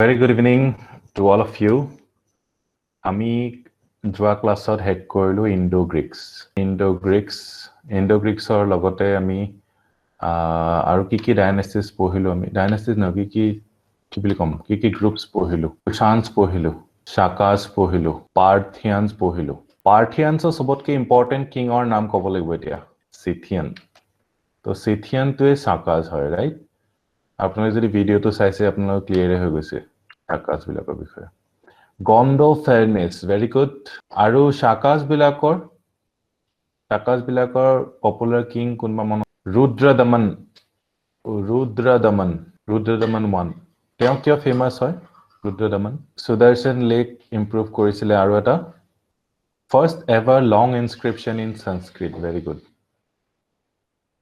Very good evening to all of you. আমি যোৱা ক্লাছত হেড কৰিলো ইণ্ডো-গ্ৰীক্সৰ লগতে আমি আৰু কি ডাইনেষ্টিজ পঢ়িলো আমি ডাইনেষ্টিজ ন কি বুলি কম কি গ্ৰুপছ পঢ়িলো কুশানছ পঢ়িলো শাকাস পঢ়িলো পাৰ্থিয়ানছ পঢ়িলো পাৰ্থিয়ানছৰ সবতকৈ ইম্পৰ্টেন্ট কিঙৰ নাম ক'ব লাগিব এতিয়া সিথিয়ান তো সিথিয়ানটোৱে শাকাস হয় ৰাইট আপোনালোকে যদি ভিডিঅটো চাইছে আপোনালোক ক্লিয়াৰ হৈ গৈছে শাকাস বিলাকৰ বিষয়ে গন্ডো ফেয়াৰনেছ ভেৰি গুড আৰু শাকাস বিলাকৰ পপুলাৰ কিং কোনবা মন ৰুদ্ৰদমন 1 তেওঁ কিয় ফেমাস হয় ৰুদ্ৰদমন সুদৰ্শন লেক ইমপ্ৰুভ কৰিছিলে আৰু এটা first ever long inscription in Sanskrit very good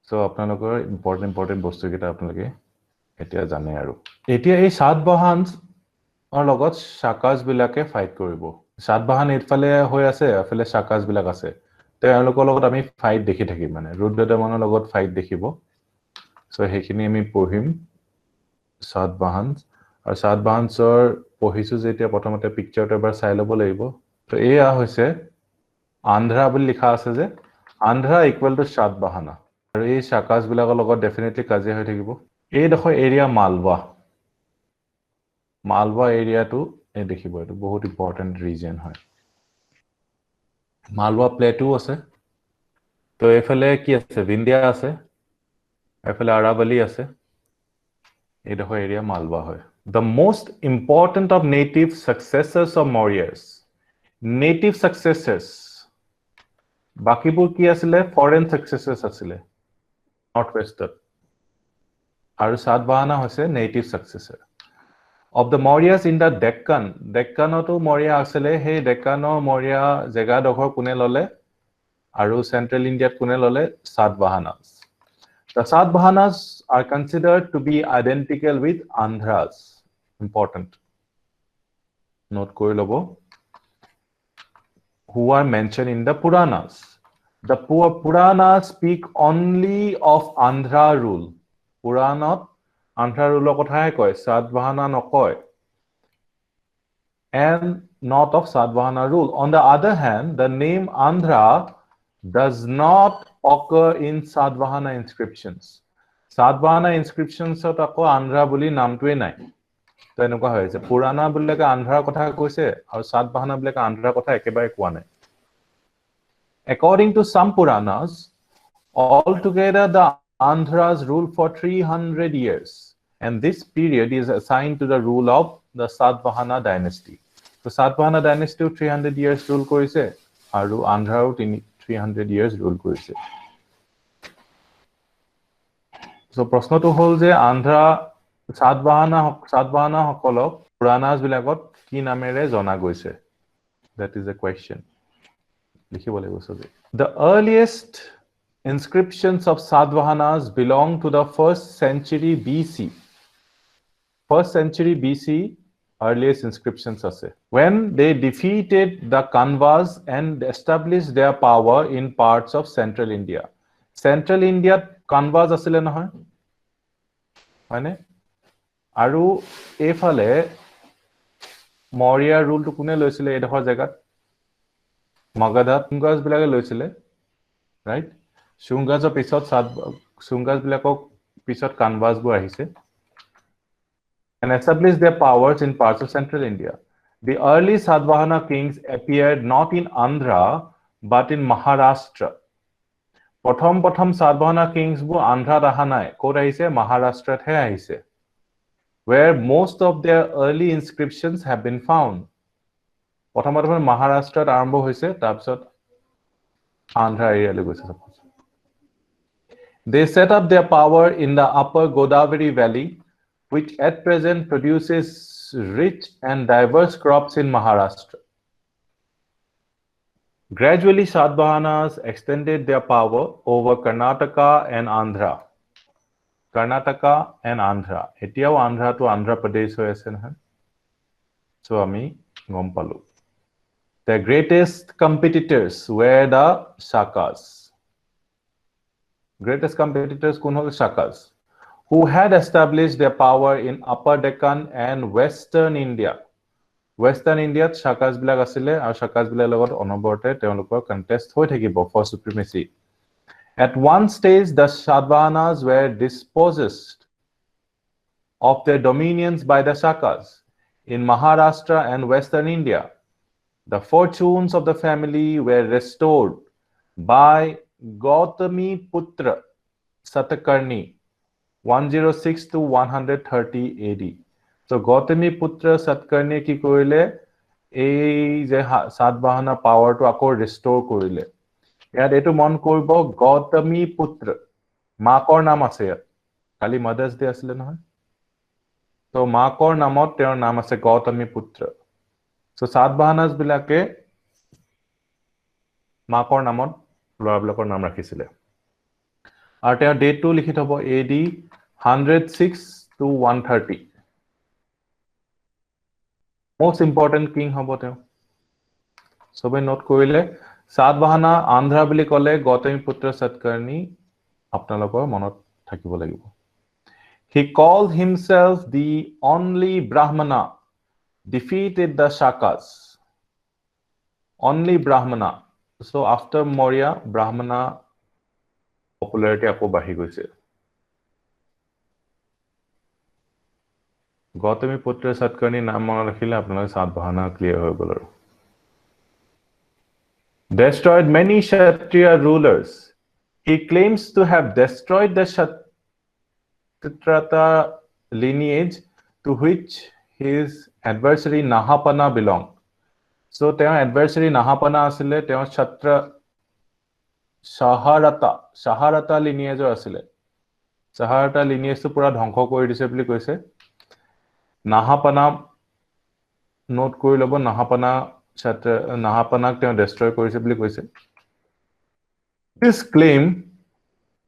so আপোনালোকৰ ইম্পৰ্টেন্ট বস্তু কেইটা আপোনালোকে এতিয়া জানে আৰু এতিয়া এই সাতবাহানছ লগত শাকাস বিলাকে ফাইট কৰিব সাতবাহান ইফালে হৈ আছে এফালে শাকাস বিলাক আছে তেওঁলোকৰ লগত আমি ফাইট দেখি থাকিম মানে ৰুদ্ৰদমনৰ লগত ফাইট দেখিব সো হেখিনি আমি পঢ়িম সাতবাহানছ আৰু সাতবাহানছৰ পঢ়িছো যে এতিয়া প্ৰথমতে পিকচাৰটো এবাৰ চাই ল'ব লাগিব তো এয়া হৈছে আন্ধ্ৰা বুলি লিখা আছে যে আন্ধ্ৰা ইকুৱেল টু সাতবাহানা আৰু এই শাকাস বিলাকৰ লগত ডেফিনেটলি কাজিয়া হৈ থাকিব এই দেখো এৰিয়া মালৱা এৰিয়াটো এই দেখিব এটো বহুত ইম্পৰ্টেন্ট ৰিজন হয় মালৱা প্লেটো আছে তো এফালে কি আছে বিন্দিয়া আছে এফালে আৰাবলি আছে এই দেখো এৰিয়া মালৱা হয় the most important of native successors of Mauryas native successors বাকিবোৰ কি আছিলে foreign successors আছিলে নৰ্থ ওয়েষ্টত আৰু সাতবাহানা হৈছে native successor of the Mauryas in the Deccan-oto Maurya asile he Deccan-or Maurya jega dokhor kune lole aru Central India kune lole Satavahanas. The Satavahanas are considered to be identical with Andhras. Important. Note kori lobo. Who are mentioned in the Puranas. The Puranas speak only of Andhra rule. Puranot Andhra rule kothahe koy Satavahana nokoy and not of Satavahana rule. On the other hand, the name Andhra does not occur in Satavahana inscriptions. Satavahana inscriptions ot ako Andhra boli namtoi nai. To enuka hoyse Purana buleke Andhra kotha koise aru Satavahana buleke Andhra kotha ekebare koa nai. According to some Puranas, altogether the Andhras ruled for 300 years. And this period is assigned to the rule of the Satavahana dynasty. So Satavahana dynasty 300 years rule korise aru Andhra 300 years rule korise. So proshno to hol je Andhra Satavahana hokolok Puranas bilagot ki namere jona goise. That is a question. Likhibo lagibo sobe. The earliest inscriptions of Satavahanas belong to the 1st century BC. 1st century BC earliest inscriptions ase when they defeated the Kanvas and established their power in parts of Central India. Central India Kanvas asile na hoy hone aru efale Maurya rule to kune loisile e dekhor jagat Magadha Shungas bilage loisile right Shungas pisot Shungas bilakok pisot Kanvas bu ahise and established their powers in parts of Central India. The early Satavahana kings appeared not in Andhra but in Maharashtra. Prothom Satavahana kings bu Andhra ahanai kot ahise Maharashtra he ahise where most of their early inscriptions have been found. Prothom Maharashtra arambho hoise tar pisot Andhra area le goise suppose. They set up their power in the upper Godavari valley which at present produces rich and diverse crops in Maharashtra. Gradually, Satavahanas extended their power over Karnataka and Andhra. Etiao Andhra to Andhra Pradesh hoy ase na. So ami gom palu. The greatest competitors were the Shakas. Greatest competitors kun hol Shakas. who had established their power in Upper Deccan and Western India. Western India Shakas bilak asile aru Shakas bilak logot onoborte teolokor contest hoi thakibo for supremacy. At one stage the Satavahanas were dispossessed of their dominions by the Shakas in Maharashtra and Western India. The fortunes of the family were restored by Gautamiputra Satakarni 106 to 130 AD. So Gautamiputra Satakarni ki korile ei je Satavahana power to akor restore korile. Yat etu mon koribo Gautamiputra makor naam ase yat. Kali Mother's Day asile nohoy. So makor namot teor naam ase Gautamiputra. So Satavahanas bilake makor namot lorabelakor naam rakhisile. Aru teor date to likhi thobo AD 106 to 130. Most important king hobo teo. Sobe note korile Satavahana Andhra bili kole Gautamiputra Satakarni apnalokor monot thakibo lagibo. He called himself the only Brahmana defeated the Shakas. Only Brahmana. So after Maurya, Brahmana popularity ako bahi goise. Gautamiputra Satakarni naam mona rakhile apnalok Satavahana clear hoy gol aru. Destroyed many Kshatriya rulers. He claims to have destroyed the Kshatrata lineage to which his adversary Nahapana belonged. So teo adversary Nahapana asile teo Kshatriya Shaharata lineage asile. Shaharata lineage to pura dhongko kori dise boli koise. Nahapana note kori lobo Nahapanak teo destroy korise boli koise. This claim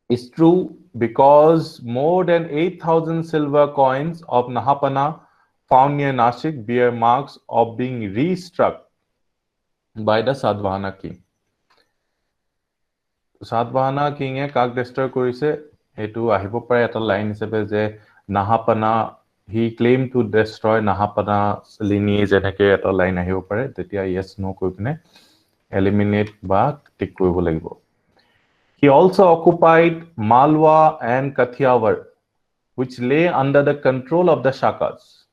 is true because more than 8,000 silver coins of Nahapana found near Nashik bear marks of being restruck by the Satavahana king. Satavahana king e kak destroy korise etu ahibo pare eta line hisabe je Nahapana he claimed to destroy Nahapana lineage enake eta line ahibo pare tetia yes no koi pine eliminate ba tik koribo lagibo. He also occupied Malwa and Kathiawar, which lay under the control of the Shakas.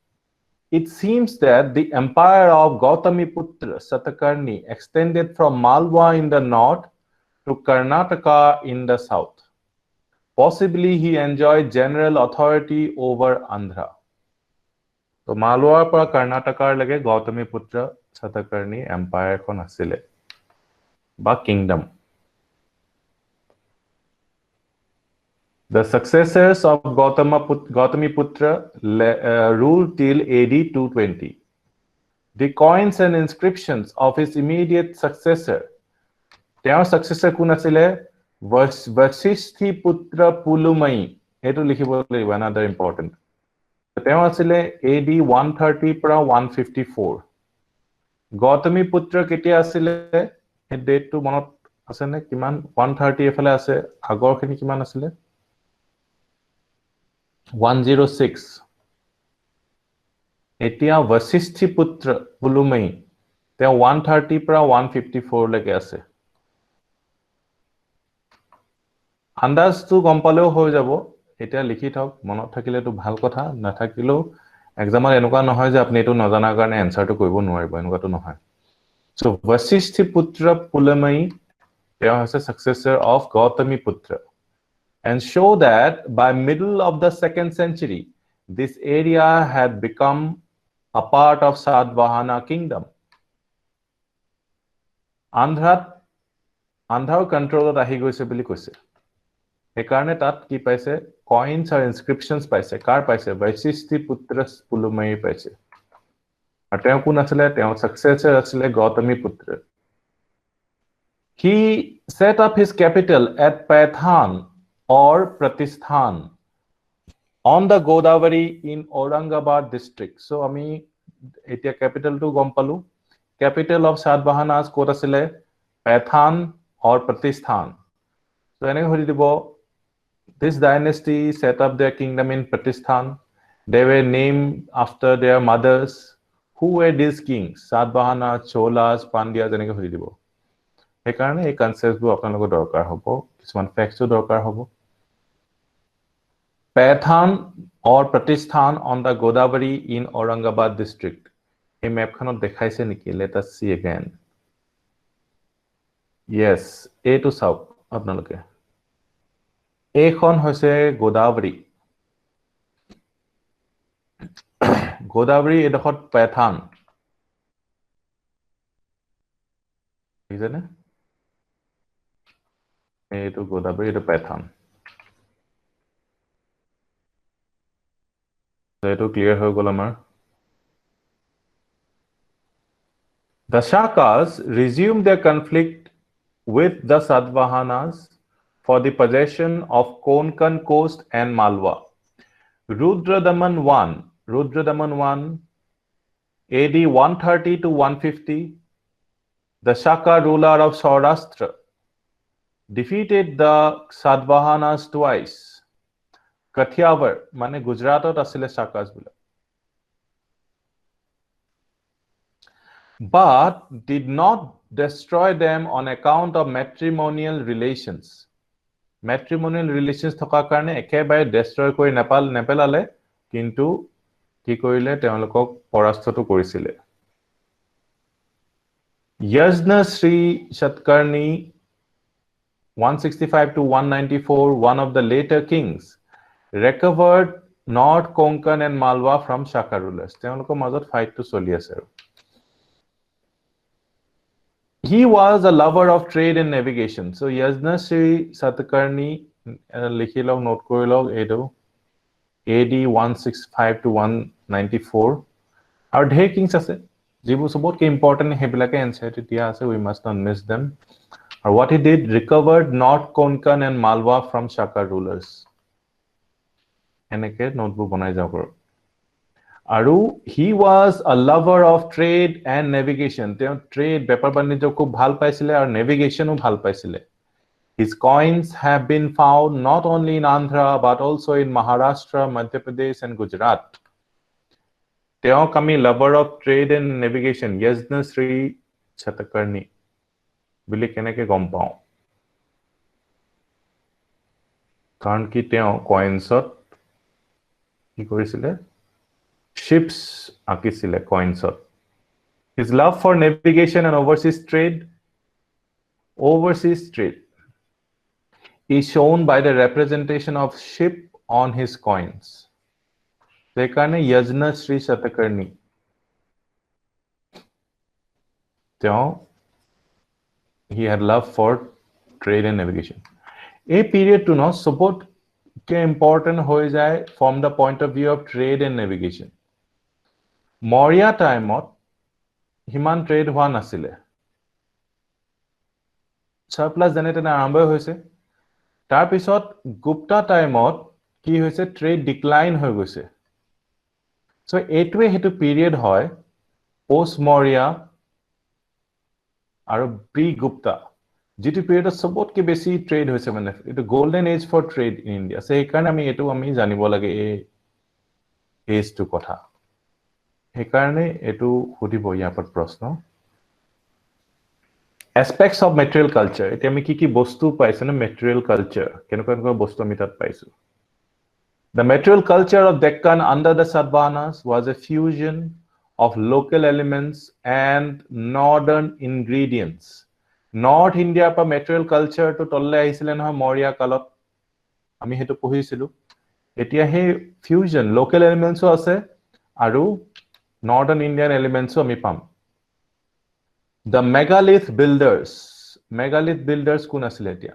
It seems that the empire of Gautamiputra Satakarni extended from Malwa in the north to Karnataka in the south. Possibly he enjoyed general authority over Andhra. So Malwa para Karnataka lage Gautamiputra Satakarni empire kon asile ba kingdom. The successors of Gautamiputra ruled till AD 220. The coins and inscriptions of his immediate successor, their successor kun asile Vasishthiputra Pulumai. Etu likhibo lagibo another important. Their asile AD 130 pra 154. Gautamiputra ketia asile he date to monot asene kiman 130 efale ase agor khini kiman asile 106. Etia Vasishthiputra Pulumai te 130 pra 154 leke ase. Andaz tu gompaleo hoi jabo etia likhi thok monot thakile tu bhal kotha na thakilo exam ar enuka nohoy je apni etu nojana karone answer tu koibo নোৱাৰিব enuka tu nohoy. So Vasishthiputra Pulumai te was a successor of Gautamiputra. And show that by middle of the 2nd century, this area had become a part of Satavahana kingdom. Andhra control ahi goise boli koise. Ekarne tat ki paise coins or inscriptions paise kar paise Vasishthiputra Pulumai paise. Ateo kun asile teo successor asile Gautamiputra. He set up his capital at Paithan or Pratisthan on the Godavari in Aurangabad district. So ami etia capital to gompalu. Capital of Satavahanas kot asile Paithan or Pratisthan. So ene hori dibo This dynasty set up their kingdom in Pakistan. They were named after their mothers. Who were these kings? Satavahana, Cholas, Pandya, যেনেকৈ হৈ দিব সেইকাৰণে এই কনসেপ্টবোৰ আপোনালোকৰ দৰকাৰ হ'ব কিছুমান ফ্যাক্টছো দৰকাৰ হ'ব Pathan or Pratishthan on the Godavari in Aurangabad district. এই ম্যাপখনত দেখাইছে নেকি? Let us see again. Yes, এইটো চাওক আপোনালোকে এইখন হৈছে গোদাবৰী গোদাবৰী এডোখৰত পেথান বুজিছেনে এইটো গোদাবৰী এইটো পেথান এইটো ক্লিয়াৰ হৈ গ'ল আমাৰ The Shakas resumed their conflict with the Satavahanas for the possession of Konkan coast and Malwa. Rudradaman I, AD 130 to 150, the Shaka ruler of Saurashtra, defeated the Satavahanas twice. Kathiawar, mane Gujaratot asile Shakas bila. But did not destroy them on account of matrimonial relations. Matrimonial relations থকা কাৰণে একেবাৰে destroy কৰি নেপেলালে কিন্তু কি কৰিলে তেওঁলোকক পৰাস্তটো কৰিছিলে Yajna Sri Satakarni 165 to 194 one of the later kings recovered North Konkan and Malwa from Shaka rulers তেওঁলোকৰ মাজত ফাইটটো চলি আছে আৰু He was a lover of trade and navigation. So Yajna Sri Satakarni likhilog note korilog edo AD 165 to 194. Our dhar kings ase. Jibu sobot ke important hebilake ancient dia ase. We must not miss them. Or what he did recovered North Konkan and Malwa from Shaka rulers. Eneke notebook banai jao karo. Aru, he was a lover of trade and navigation. Trade, Bepar Banijyo ko bhal paisile aur navigation bhal paisile. His coins have been found not only in Andhra but also in Maharashtra, Madhya Pradesh and Gujarat. Teo kami lover of trade and navigation. Yajna Sri Satakarni. Bili keneke gom pao. Karan ki teo coinsot ki korisile? Ships akisile coinsot. His love for navigation and overseas trade is shown by the representation of ship on his coins. Sekane Yajna Sri Satakarni. So he had love for trade and navigation. A period to know support ke important hoy jay from the point of view of trade and navigation. Maurya time Himan trade হোৱা নাছিলে সাৰপ্লাস জেনেটেন আৰম্ভ হৈছে তাৰ পিছত গুপ্তা টাইমত কি হৈছে trade decline হৈ গৈছে সো এটুৱে হেতু পিৰিয়ড হয় পোষ্ট মৌৰ্য আৰু প্ৰি গুপ্তা যেটো পিৰিয়ডত সবতকে বেছি ট্ৰেড হৈছে মানে এটো golden age for trade in India so এই কাৰণে আমি জানিব লাগে এই এজটো কথা হেকাৰণে এটো খুদিব ইয়াৰ প্ৰশ্ন aspects of material culture এতিয়া আমি কি বস্তু পাইছো না material culture কেনেকুৱা বস্তু আমি তাত পাইছো The material culture of Deccan under the Satavahanas was a fusion of local elements and northern ingredients North India pa material culture to tolle ahisile na Maurya kalot ami hetu pohiছিলো এতিয়া হে fusion local elements o ase aru Northern Indian elements ami pam. The megalith builders কোন আছিল এতিয়া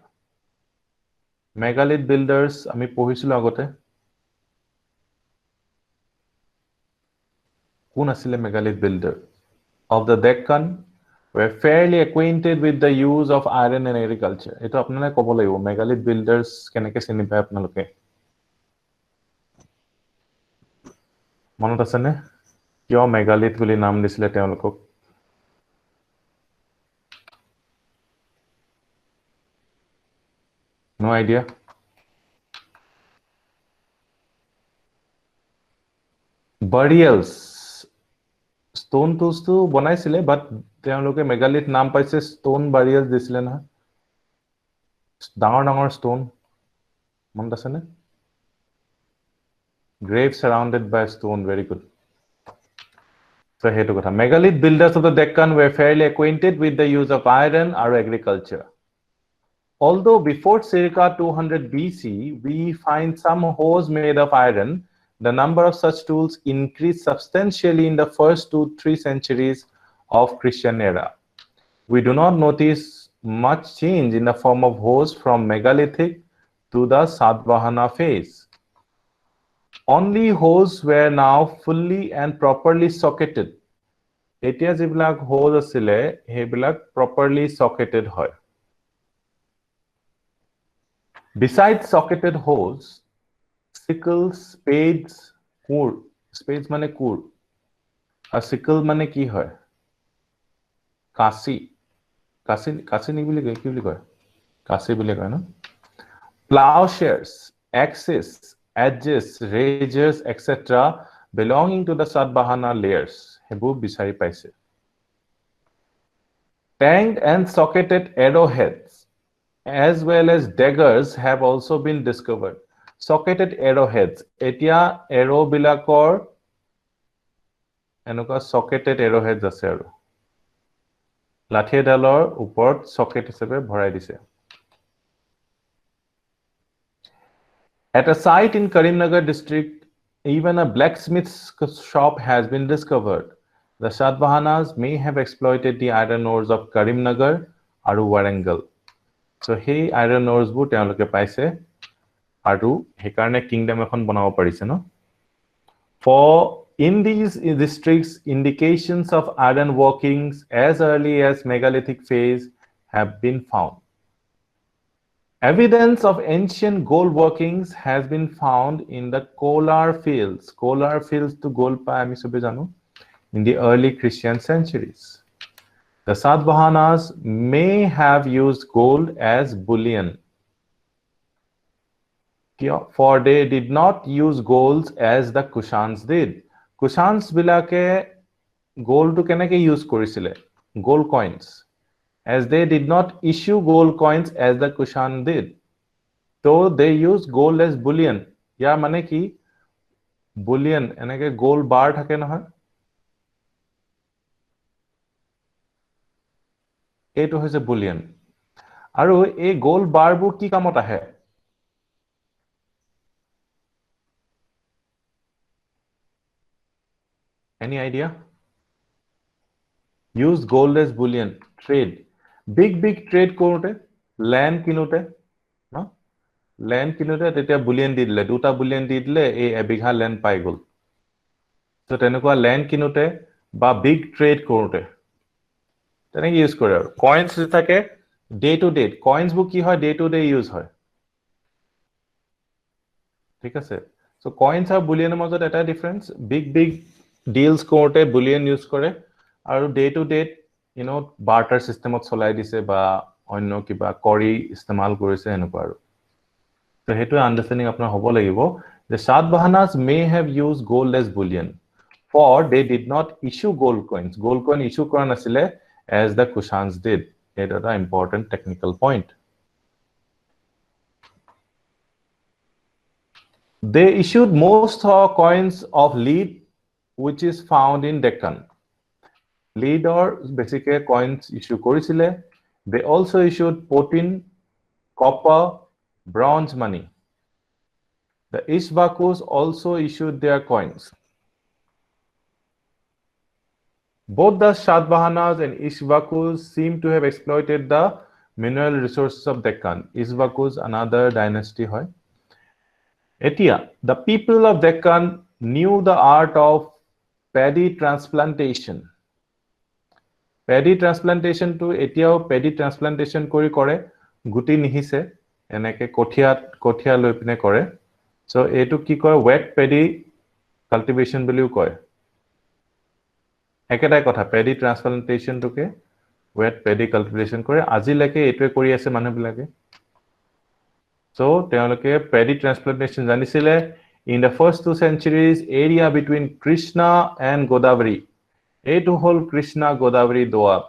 megalith builders আমি পঢ়িছিলো আগতে কোন আছিল megalith builder of the Deccan were fairly acquainted with the use of iron in agriculture এটো আপোনালে ক'ব লাগিব megalith builders কেনেকে চিনি পায় আপোনালোকে মনত আছে নে কিয় megalith বুলি নাম দিছিলে তেওঁলোকক No idea. burials stone tools to বনাইছিলে but তেওঁলোকে megalith নাম পাইছে stone burials দিছিলে না ডাঙৰ ডাঙৰ stone মনত আছে নে grave surrounded by stone very good so হেতু কথা megalith builders of the Deccan were fairly acquainted with the use of iron or agriculture although before circa 200 BC we find some hoes made of iron the number of such tools increased substantially in the first 2-3 centuries of Christian era. We do not notice much change in the form of hoes from Megalithic to the Satavahana phase. Only hoes were now fully and properly socketed. Etia jibilak hose asile hebilak properly socketed hoy. Besides socketed hoes, sickles, spades, kur. Spades mane kur. A sickle mane ki hoy? Kasi. Kasi ni bili ki bili koy? Kasi bili koy na? Plowshares, axes, edges, razors, etc. belonging to the Satavahana layers. Hebu bisari paise. Tanged and socketed arrowheads as well as daggers have also been discovered. Socketed arrowheads. Etia arrow bilakor enuka socketed arrowheads ase aru. Lathi dalor uport socket hisabe bhorai dise. At a site in Karimnagar district, even a blacksmith's shop has been discovered. The Satavahanas may have exploited the iron ores of Karimnagar aru Warangal. So hey iron ores bu teoloke paise aru hekarne kingdom ekhon banabo parise no for in these districts indications of iron workings as early as megalithic phase have been found evidence of ancient gold workings has been found in the Chola fields to gold pa ami sobe janu in the early Christian centuries. The Satavahanas may have used gold as bullion. For they did not use golds as the Kushans did. Kushans bilake gold to keneke use korisile? Gold coins. As they did not issue gold coins as the Kushan did. So they used gold as bullion. Ya mane ki bullion eneke gold bar thake nohoy. এইটো হৈছে bullion আৰু এই গোল বাৰবোৰ কি কামত আহে any idea use gold as bullion trade big trade কৰোতে land কিনোতে ন land কিনোতে তেতিয়া বুলিয়ন দি দিলে দুটা বুলিয়ন দি দিলে এই এবিঘা land পাই গল তো তেনেকুৱা land কিনোতে বা big trade কৰোতে তেনেকে ইউজ কৰে আৰু কয়েন্স থাকে ডে টু ডে কয়েন্স বু কি হয় ডে টু ডে ইউজ হয় ঠিক আছে সো কয়েন্স আৰু বুলিয়নৰ মাজত এটা ডিফাৰেন্স বিগ ডিলস কৰোতে বুলিয়ন ইউজ কৰে আৰু day to day you know barter সিস্টেমত চলাই দিছে বা অন্য কিবা কৰি ইস্তেমাল কৰিছে এনেকুৱা আৰু তো হেতু আন্ডাৰস্ট্যান্ডিং আপোনাৰ হ'ব লাগিব যে Satavahanas may have used gold as bullion for they did not issue gold coin issue কৰা নাছিলে as the Kushans did. That is an important technical point. They issued most coins of lead, which is found in Deccan. Lead or basically coins issue korisile. They also issued potin, copper, bronze money. The Ishvakus also issued their coins. Both the Satavahanas and Ishvakus seem to have exploited the mineral resources of Deccan. Ishvakus another dynasty hoy. Etia, the people of Deccan knew the art of paddy transplantation. Paddy transplantation to etiao paddy transplantation kori kore guti nihise eneke kothia loi pine kore. So etu ki koy wet paddy cultivation boliu koy. একেটাই কথা paddy ট্ৰান্সপ্লান্টেশন টুকে wait paddy cultivation কৰে আজিলৈকে এটোৱে কৰি আছে মানুহবিলাকে so তেওঁলোকে পেডি ট্ৰান্সপ্লান্টেশন জানিছিলে In the first 2 centuries, area between Krishna and Godavari. Etu hol Krishna Godavari Doab.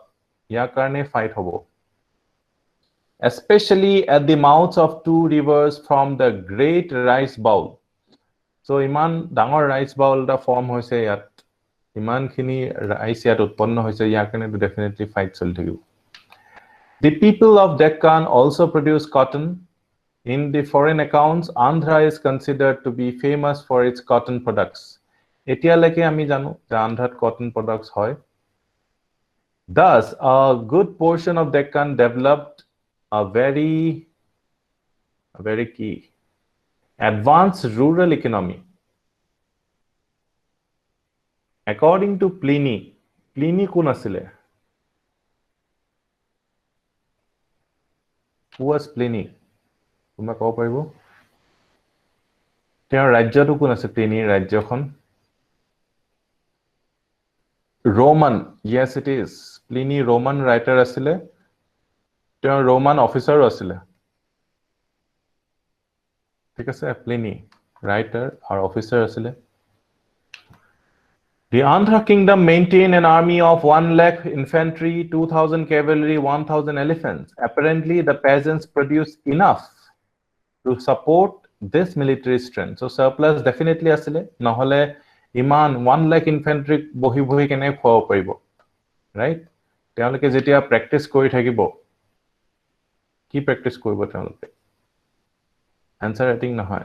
Yaar karne fight hobo. Especially at the mouths of 2 rivers from the Great Rice Bowl. So iman dangor rice bowl da form hoise yat. Iman khini rice yat utpanno hoise yaar karne to definitely fight chali thakibo. The people of Deccan also produce cotton. In the foreign accounts, Andhra is considered to be famous for its cotton products. Etialeke ami janu je Andhrat cotton products hoy. Thus, a good portion of Deccan developed a very key advanced rural economy. According to Pliny কোন আছিলে? Who was Pliny? তোমরা কব পাৰিব? তেওঁৰ ৰাজ্যটো কোন আছে প্লিনিৰ ৰাজ্যখন? Roman. Yes, it is. Pliny Roman writer asile. তেওঁ Roman officer asile. ঠিক আছে, Pliny writer or officer asile. The Andhra kingdom maintained an army of 1 lakh infantry, 2,000 cavalry, 1,000 elephants. Apparently, the peasants produced enough to support this military strength. So surplus definitely asile. Nahole iman 1 lakh infantry bohi kene khwa paribo. Right? Teoloke jetia practice kori thakibo. Ki practice koribo teoloke? Answer writing nahoy.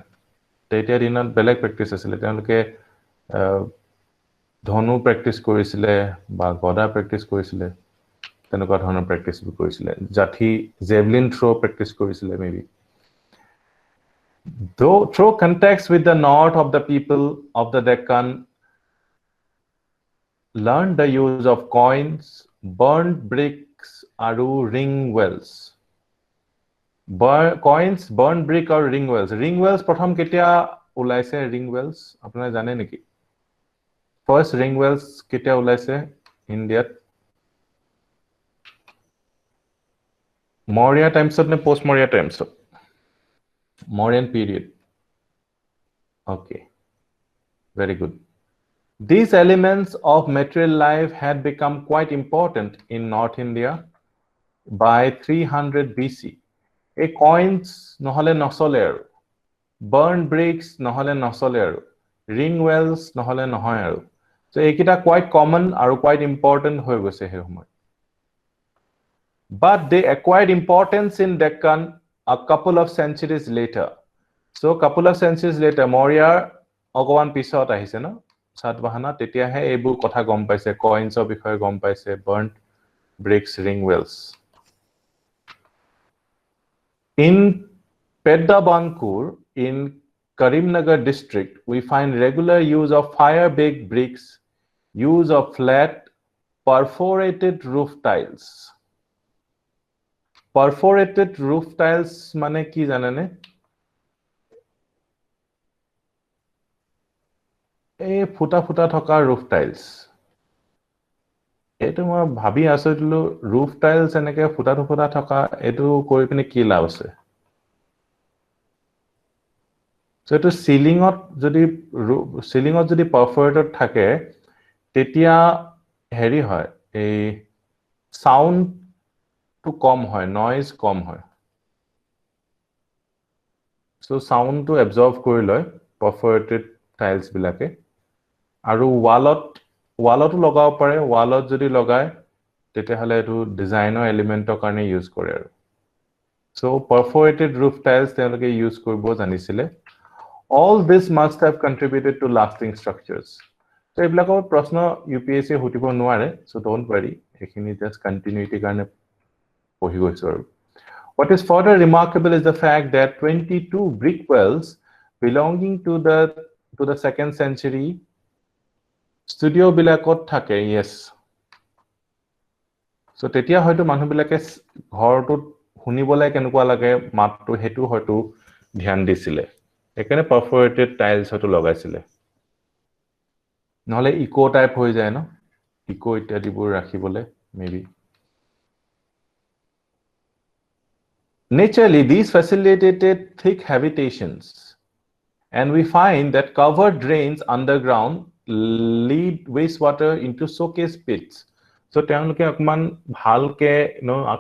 Tetia dinot beleg practice asile. Teoloke ধনু practice কৰিছিলে বা গদা practice কৰিছিলে তেনেকুৱা ধৰণৰ practice কৰিছিলে জাঠি javelin throw practice কৰিছিলে maybe though through contacts with the north of the people of the Deccan learned the use of coins, burnt bricks aru ring wells. Coins, burnt brick or ring wells prothom ketia ulaise ring wells apnai jane neki? First ring wells ketia ulaise India? Maurya times ne post Maurya times? Mauryan period. Okay, very good. These elements of material life had become quite important in North India by 300 BC. A coins nohole nosole aru, burnt bricks nohole nosole aru, ring wells nohole nohoy aru. So ekita quite common aru quite important hoy goise he homoy. But they acquired importance in Deccan a couple of centuries later. So couple of centuries later, Maurya ogowan pisot ahise na Satavahana tetia he ebu kotha gom paise, coins of bikhoy gom paise, burnt bricks, ring wells. In Peddabankur in Karimnagar district, we find regular use of fire-baked bricks, use of flat perforated roof tiles. Perforated roof tiles mane ki janane? এই ফুটা ফুটা থকা roof tiles. এটো মই ভাবি আছিলো roof tiles এনেকে ফুটা ফুটা থকা এটো কৰি পিনে কি লাভ আছে? So এটো সিলিংত যদি perforated থাকে তেতিয়া হেৰি হয় এই সাউন্ড টু কম হয়, নয়েজ কম হয়. So sound to absorb কৰি লয় perforated tiles বিলাকে. আৰু ৱালতো লগাব পাৰে, ৱালত যদি লগায় তেতিয়া হলে এটো ডিজাইনৰ এলিমেন্টৰ কাৰণে ইউজ কৰে আৰু. So perforated roof tiles তেওঁলোকে ইউজ কৰিব জানিছিলে. All this must have contributed to lasting structures. So এইবিলাকৰ প্ৰশ্ন UPSC হুটিব নোৱাৰে. So don't worry, এখিনি just continuity কাৰণে পঢ়ি গৈছো আৰু. What is further remarkable is the fact that 22 brick wells belonging to the 2nd century studio bilakot thake. Yes. So tetia hoyto manu bilake ghortut hunibole kenukwa lage mattu hetu hoyto dhyan disile. Ekane perforated tiles hoyto lagaisile. নহলে eco type hoy jay no? Eco ityadibur rakhibole maybe. Naturally, these facilitated thick habitations. And we find that covered drains underground lead wastewater into showcase pits. So তেওঁলোকে অকমান ভালকে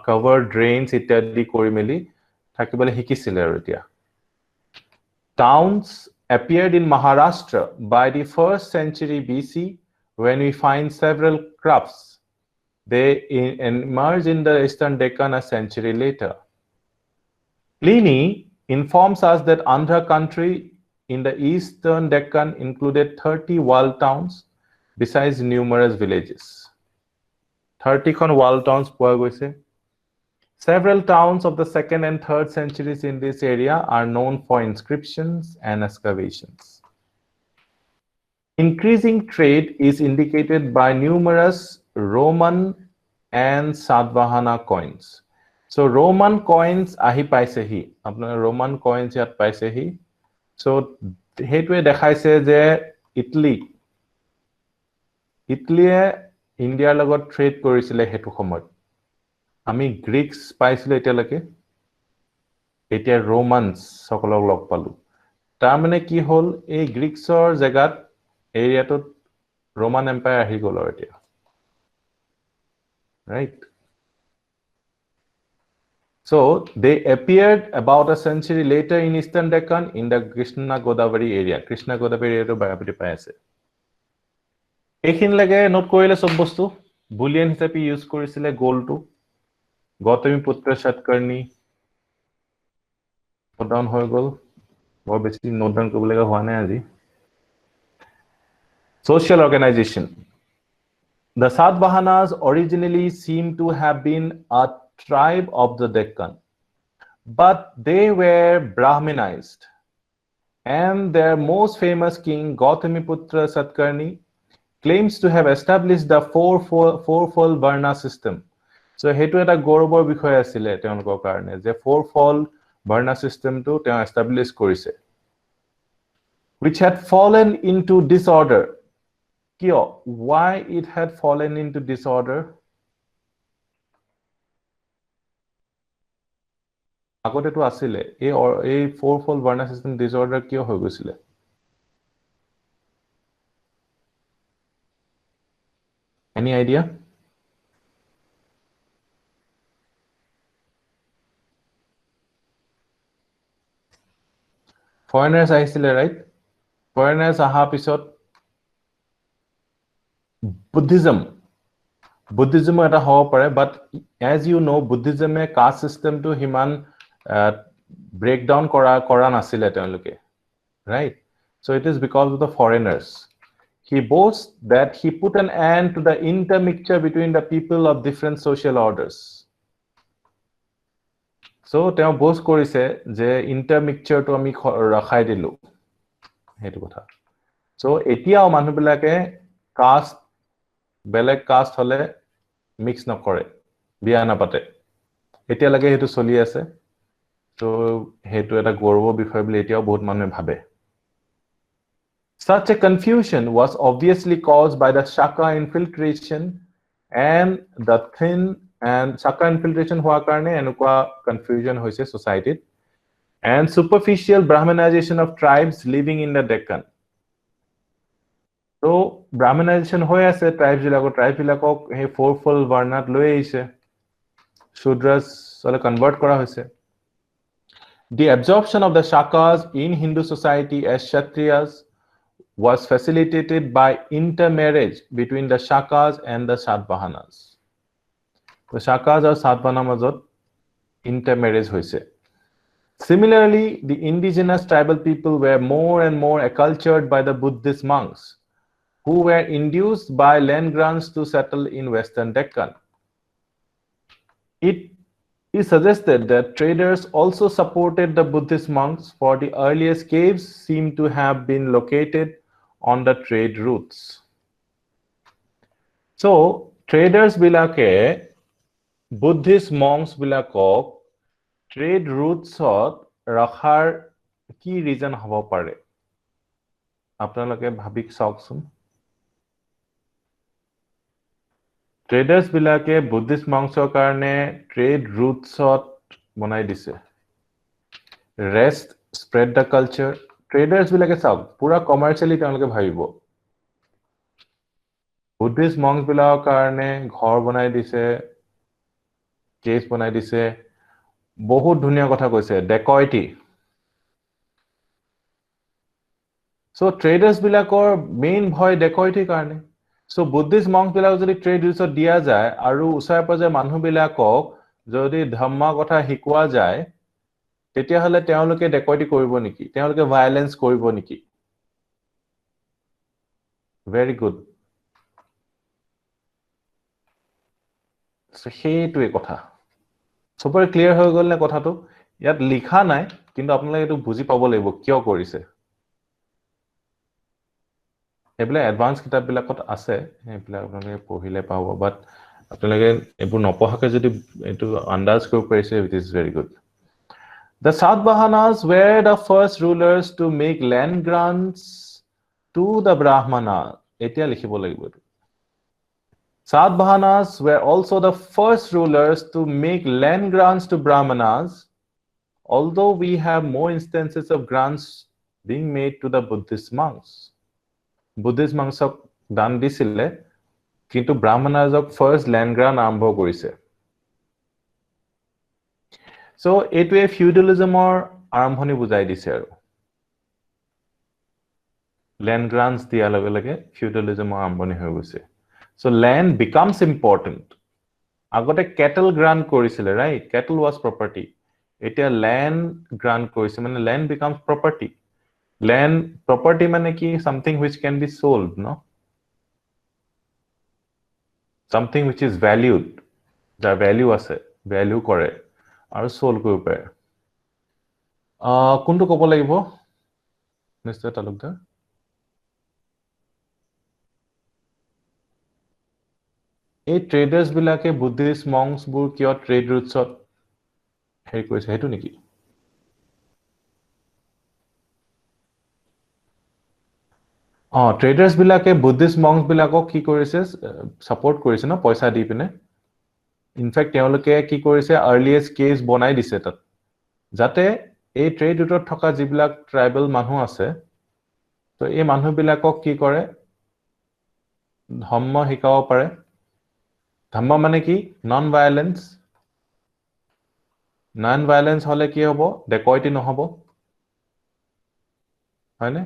covered drains ইত্যাদি কৰি মেলি থাকিবলৈ শিকিছিলে আৰু এতিয়া Towns appeared in Maharashtra by the 1st century BC when we find several crafts. They emerged in the Eastern Deccan a century later. Pliny informs us that Andhra country in the Eastern Deccan included 30 walled towns besides numerous villages. 30 kon walled towns poa goise. Several towns of the 2nd and 3rd centuries in this area are known for inscriptions and excavations. Increasing trade is indicated by numerous Roman and Satavahana coins. So Roman coins ahi paisehi. Apnar Roman coins yat paisehi. So hetwe dekhaise je Italy India logot trade korisile hetu somoyt. আমি Greeks পাইছিলো এতিয়ালৈকে এতিয়া romance সকলক লগ পালো তাৰ মানে কি হল এই গ্ৰিক্সৰ জায়গাত এৰিয়াটোত ৰোমান এম্পায়াৰ আহি গল আৰু এতিয়া right so they appeared about a century later in Eastern Deccan in the Krishna Godavari area টো বায়াপতি পাই আছে এইখিন লাগে নোট কৰিলে সব বস্তু বুলিয়ান হিচাপে ইউজ কৰিছিলে গোলটো Gautamiputra Satakarni note down hoy gol or basically note down kobolega howa nai aji social organization the Satavahanas originally seem to have been a tribe of the Deccan but they were Brahminized and their most famous king Gautamiputra Satakarni claims to have established the fourfold Varna system So hetu eta gorobor bikhoy asile teonlokor karone je fourfold Varna system to teon establish korise which had fallen into disorder kyo why it had fallen into disorder agote to asile ei fourfold Varna system disorder kyo hoy gosile any idea Foreigners আহিছিলে right foreigners aha pisot Buddhism eta hobo pare but as you know Buddhism e caste system to himan breakdown kora nasile teonloke right so it is because of the foreigners he boasts that he put an end to the intermixture between the people of different social orders So তেওঁ boast কৰিছে যে intermixture to আমি ৰাখাই দিলো হেতু কথা so এতিয়াও মানুহবিলাকে caste বেলেগ কাষ্ট হলে মিক্স নকৰে বিয়া নাপাতে এতিয়া লাগে হেতু চলি আছে so হেতু এটা গৌৰৱ বিষয় বুলি এতিয়াও বহুত মানুহে ভাবে Such a confusion was obviously caused by the Shaka infiltration and the thin and Shaka infiltration hoa karone enukwa confusion hoise society and superficial Brahminization of tribes living in the Deccan. So Brahminization hoy ase tribes bilakok he fourfold varnat loi aise Shudras sole convert kora hoise. The absorption of the Shakas in Hindu society as Kshatriyas was facilitated by intermarriage between the Shakas and the Satavahanas. The Shakas or Satavahana মাজত intermarriage hoise. Similarly, the indigenous tribal people were more and more acculturated by the Buddhist monks, who were induced by land grants to settle in Western Deccan. It is suggested that traders also supported the Buddhist monks, for the earliest caves seem to have been located on the trade routes. So, traders bilake Buddhist monks bilakok trade routes rakhar ki reason hobo pare apnaloke bhabik saoksun traders bilake Buddhist monks karone trade routes banai dise rest spread the culture traders বিলাকে চাওক পুৰা commercially তেওঁলোকে ভাবিব Buddhist monks বিলাকৰ কাৰণে ঘৰ বনাই দিছে কেছ বনাই দিছে বহুত ধুনীয়া কথা কৈছে ডেকয়টি সো ট্ৰেডাৰ্ছ বিলাকৰ মেইন ভয় ডেকয়টিৰ কাৰণে সো বুদ্ধিষ্ট মংস বিলাকক যদি ট্ৰেড ৰুটছত দিয়া যায় আৰু ওচৰে পাজৰে মানুহবিলাকক যদি ধৰ্মৰ কথা শিকোৱা যায় তেতিয়াহ'লে তেওঁলোকে ডেকয়টি কৰিব নেকি তেওঁলোকে ভায়োলেন্স কৰিব নেকি ভেৰি গুড সেইটোৱে কথা সবৰে ক্লিয়াৰ হৈ গ'ল নে কথাটো ইয়াত লিখা নাই কিন্তু আপোনালোকে এইটো বুজি পাব লাগিব কিয় কৰিছে এইবিলাক এডভান্স কিতাপবিলাকত আছে এইবিলাক আপোনালোকে পঢ়িলে পাব বাট আপোনালোকে এইবোৰ নপঢ়াকে যদি এইটো আন্দাজ কৰিব পাৰিছে it is very good The Satavahanas were the first rulers to make land grants to the Brahmana. এতিয়া লিখিব লাগিব এইটো Satavahanas were also the first rulers to make land grants to Brahmanas, although we have more instances of grants being made to the Buddhist monks. Buddhist monks দান দিছিলে কিন্তু ব্ৰাহ্মণাজক first land grant আৰম্ভ কৰিছে so এইটোৱে ফিউডালিজমৰ আৰম্ভণি বুজাই দিছে আৰু ল্যান্ড গ্ৰান্টস দিয়াৰ লগে লগে ফিউডালিজমৰ আৰম্ভণি হৈ গৈছে সো ল্যান্ড বিকামস ইম্পৰ্টেন্ট আগতে কেটল গ্ৰান্ট কৰিছিলে ৰাইট কেটল ওয়াজ প্ৰপাৰ্টি এতিয়া ল্যান্ড গ্ৰান্ট কৰিছে মানে land becomes property land property মানে কি something which can be sold no something which is valued যাৰ ভ্যালু আছে ভ্যালু কৰে আৰু সোল কৰিব পাৰে কোনটো ক'ব লাগিব মিস্টাৰ তালুকদাৰ এই ট্ৰেডাৰ্ছ বিলাকে বুদ্ধিষ্ট মংস বোৰ কিয় ট্ৰেড ৰুটছত হেৰি কৰিছে হেতু নেকি ট্ৰেডাৰ্ছ বিলাকে বুদ্ধিষ্ট মংস বিলাকক কি কৰিছে সাপোৰ্ট কৰিছে ন পইচা দি পিনে ইনফ্যাক্ট তেওঁলোকে কি কৰিছে আৰ্লিয়েষ্ট কেছ বনাই দিছে তাত যাতে এই ট্ৰেড ৰুটত থকা যিবিলাক ট্ৰাইবেল মানুহ আছে তো এই মানুহবিলাকক কি কৰে ধৰ্ম শিকাব পাৰে ধৰ্ম মানে কি নন ভায়োলেন্স হলে কি হ'ব ডেকয়টি নহব হয়নে